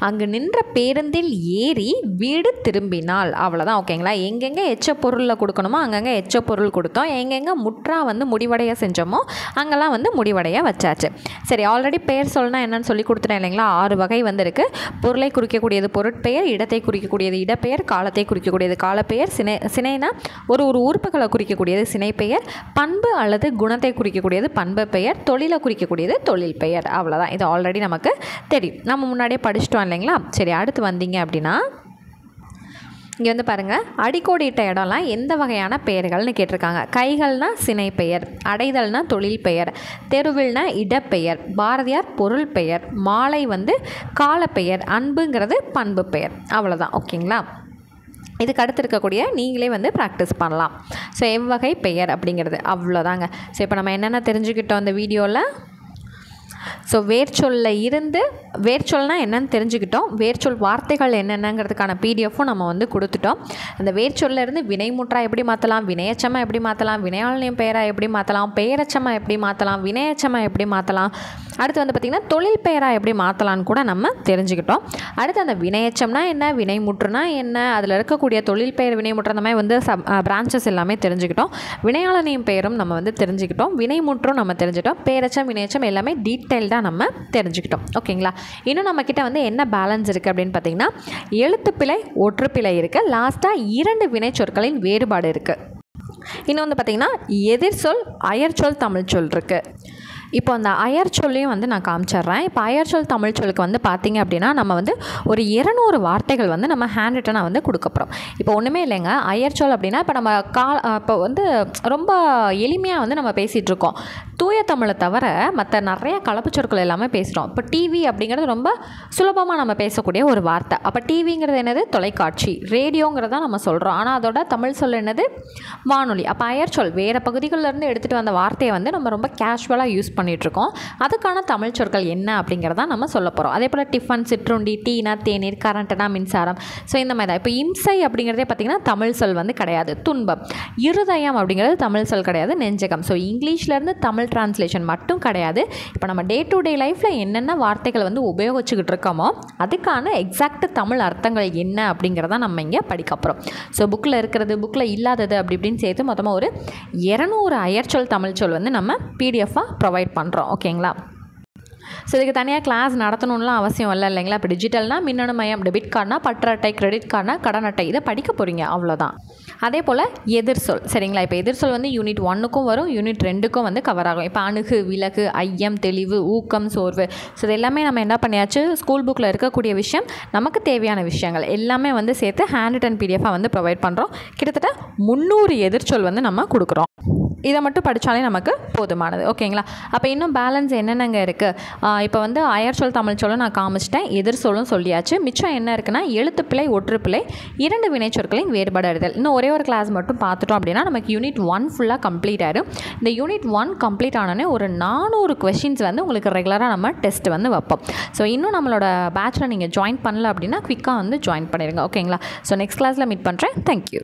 அங்கு நின்ற பேருந்தில் ஏறி வீடு திரும்பினாள். அவ்வளோதான் ஓகேங்களா. எங்கெங்கே எச்ச பொருளில் கொடுக்கணுமோ அங்கங்கே எச்ச பொருள் கொடுத்தோம். எங்கெங்கே முற்றா வந்து முடிவடைய செஞ்சோமோ அங்கெல்லாம் வந்து முடிவடைய வச்சாச்சு. சரி, ஆல்ரெடி பெயர் சொல்லணும் என்னன்னு சொல்லி கொடுத்துட்டேன் இல்லைங்களா. 6 வகை வந்து இருக்குது. பொருளை குறிக்கக்கூடியது பொருட்பெயர், இடத்தை குறிக்கக்கூடியது இடப்பெயர், காலத்தை குறிக்கக்கூடியது காலப்பெயர், சினைனா ஒரு உறுப்புகளை குறிக்கக்கூடியது சினைப்பெயர், பண்பு அல்லது குணத்தை குறிக்கக்கூடியது பண்பு பெயர், தொழிலை குறிக்கக்கூடியது தொழில் பெயர். அவ்வளோதான். இது ஆல்ரெடி நமக்கு தெரியும், நம்ம முன்னாடியே படிச்சுட்டோம் இல்லைங்களா. சரி, அடுத்து வந்தீங்க அப்படின்னா இங்கே வந்து பாருங்கள், அடிக்கோடிட்ட இடம்லாம் எந்த வகையான பெயர்கள்னு கேட்டிருக்காங்க. கைகள்னா சினை பெயர், அடைதல்னா தொழில் பெயர், தெருவில்னா இடப்பெயர், பாரதியார் பொருள் பெயர், மாலை வந்து காலப்பெயர், அன்புங்கிறது பண்பு பெயர். அவ்வளோதான் ஓகேங்களா. இதுக்கு அடுத்து இருக்கக்கூடிய நீங்களே வந்து ப்ராக்டிஸ் பண்ணலாம். ஸோ எவ்வகை பெயர் அப்படிங்கிறது அவ்வளோதாங்க. ஸோ இப்போ நம்ம என்னென்ன தெரிஞ்சுக்கிட்டோம் இந்த வீடியோவில். ஸோ வேர்ச்சொல்ல இருந்து வேர்ச்சொல்னால் என்னென்னு தெரிஞ்சுக்கிட்டோம். வேர்ச்சொல் வார்த்தைகள் என்னென்னங்கிறதுக்கான பிடிஎஃப்பும் நம்ம வந்து கொடுத்துட்டோம். அந்த வேர்ச்சொல்ல இருந்து வினைமுற்றா எப்படி மாற்றலாம், வினையச்சமாக எப்படி மாற்றலாம், வினையாளனையும் பெயராக எப்படி மாற்றலாம், பெயரச்சமாக எப்படி மாற்றலாம், வினையச்சமாக எப்படி மாற்றலாம், அடுத்து வந்து பார்த்திங்கன்னா தொழில் பெயராக எப்படி மாற்றலான்னு கூட நம்ம தெரிஞ்சுக்கிட்டோம். அடுத்து அந்த வினையச்சம்னா என்ன, வினைமுற்றுனா என்ன, அதில் இருக்கக்கூடிய தொழில் பெயர் வினைமுற்று அந்த மாதிரி வந்து பிரான்ச்சஸ் எல்லாமே தெரிஞ்சுக்கிட்டோம். வினையாளனையும் பெயரும் நம்ம வந்து தெரிஞ்சுக்கிட்டோம். வினைமுற்றும் நம்ம தெரிஞ்சுக்கிட்டோம். பெயரச்சம் வினையச்சம் எல்லாமே டீட்டெயில்டாக நம்ம தெரிஞ்சுக்கிட்டோம் ஓகேங்களா. இன்னும் நம்மக்கிட்ட வந்து என்ன பேலன்ஸ் இருக்குது அப்படின்னு பார்த்தீங்கன்னா, எழுத்துப்பிழை ஒற்றுப்பிழை இருக்குது. லாஸ்ட்டாக 2 வினைச்சொற்களின் வேறுபாடு இருக்குது. இன்னும் வந்து பார்த்திங்கன்னா எதிர்சொல் அயற்சொல் தமிழ்ச்சொல் இருக்குது. இப்போ அந்த அயற்சொல்லையும் வந்து நான் காமிச்சிட்றேன். இப்போ அயற்சொல் தமிழ்ச்சொல்லுக்கு வந்து பார்த்திங்க அப்படின்னா நம்ம வந்து ஒரு 200 வார்த்தைகள் வந்து நம்ம ஹேண்ட் ரிட்டனாக வந்து கொடுக்க போகிறோம். இப்போ ஒன்றுமே இல்லைங்க, அயற்சொல் அப்படின்னா இப்போ நம்ம இப்போ வந்து ரொம்ப எளிமையாக வந்து நம்ம பேசிகிட்டு இருக்கோம். தூய தமிழை தவிர மற்ற நிறைய கலப்புச்சொற்கள் எல்லாமே பேசுகிறோம். இப்போ டிவி அப்படிங்கிறது ரொம்ப சுலபமாக நம்ம பேசக்கூடிய ஒரு வார்த்தை. அப்போ டிவிங்கிறது என்னது, தொலைக்காட்சி. ரேடியோங்கிறத நம்ம சொல்கிறோம், ஆனால் அதோட தமிழ் சொல் என்னது, வானொலி. அப்போ அயற்சொல் வேறு பகுதிகளிலேருந்து எடுத்துகிட்டு வந்த வார்த்தையை வந்து நம்ம ரொம்ப கேஷுவலாக யூஸ் பண்ணிகிட்ருக்கோம். அதுக்கான தமிழ் சொற்கள் என்ன அப்படிங்கிறத நம்ம சொல்ல போகிறோம். அதே போல் டிஃபன், சிற்றுண்டி, டீனா தேநீர், கரண்ட்னா மின்சாரம். ஸோ இந்த மாதிரி தான். இப்போ இம்சை அப்படிங்கிறதே பார்த்திங்கன்னா தமிழ் சொல் வந்து கிடையாது. துன்பம். இருதயம் அப்படிங்கிறது தமிழ் சொல் கிடையாது. நெஞ்சகம். ஸோ இங்கிலீஷ்லேருந்து தமிழ் டிரான்ஸ்லேஷன் மட்டும் கிடையாது. இப்போ நம்ம டே டு டே லைஃப்பில் என்னென்ன வார்த்தைகள் வந்து உபயோகிச்சுக்கிட்டு இருக்கோமோ அதுக்கான எக்ஸாக்ட் தமிழ் அர்த்தங்கள் என்ன அப்படிங்கிறத நம்ம இங்கே படிக்க போகிறோம். ஸோ புக்கில் இருக்கிறது, புக்கில் இல்லாதது அப்படி இப்படின்னு சேர்த்து மொத்தமாக ஒரு 200 அயற்சொல் தமிழ்ச்சொல் வந்து நம்ம பிடிஎஃபாக ப்ரொவைட் பண்ணுறோம் ஓகேங்களா. ஸோ இதுக்கு தனியாக கிளாஸ் நடத்தணும்லாம் அவசியம் இல்லை இல்லைங்களா. இப்போ டிஜிட்டல்னால் மின்னணு மயம், டெபிட் கார்டுனா பற்று அட்டை, கிரெடிட் கார்டுனா கடன் அட்டை, இதை படிக்க போகிறீங்க அவ்வளோதான். அதே போல் எதிர்சொல் சரிங்களா. இப்போ எதிர்சொல் வந்து யூனிட் 1க்கும் வரும், யூனிட் 2க்கும் வந்து கவர் ஆகும். இப்போ அணுகு, விலகு, ஐயம், தெளிவு, ஊக்கம், சோர்வு. ஸோ இது எல்லாமே நம்ம என்ன பண்ணியாச்சு, ஸ்கூல் புக்கில் இருக்கக்கூடிய விஷயம், நமக்கு தேவையான விஷயங்கள் எல்லாமே வந்து சேர்த்து ஹேண்ட் ரிட்டன் பிடிஎஃபாக வந்து ப்ரொவைட் பண்ணுறோம். கிட்டத்தட்ட 300 எதிர்ச்சொல் வந்து நம்ம கொடுக்குறோம். இதை மட்டும் படித்தாலே நமக்கு போதுமானது ஓகேங்களா. அப்போ இன்னும் பேலன்ஸ் என்னென்னங்க இருக்குது. இப்போ வந்து அயற்சொல் தமிழ்ச்சொல்லும் நான் காமிச்சிட்டேன், எதிர்சொல்லும் சொல்லியாச்சு. மிச்சம் என்ன இருக்குன்னா எழுத்துப்பிழை ஒற்றுப்பிழை, 2 வினைச்சொற்களின் வேறுபாடு அறிதல். இன்னும் ஒரே ஒரு கிளாஸ் மட்டும் பார்த்துட்டோம் அப்படின்னா நமக்கு யூனிட் 1 ஃபுல்லாக கம்ப்ளீட் ஆகிடும். இந்த யூனிட் 1 கம்ப்ளீட் ஆனோடனே ஒரு 400 கொஷின்ஸ் வந்து உங்களுக்கு ரெகுலராக நம்ம டெஸ்ட் வந்து வைப்போம். ஸோ இன்னும் நம்மளோட பேட்சில் நீங்கள் ஜாயின் பண்ணல அப்படின்னா குவிக்காக வந்து ஜாயின் பண்ணிடுங்க ஓகேங்களா. ஸோ நெக்ஸ்ட் கிளாஸில் மீட் பண்ணுறேன். தேங்க்யூ.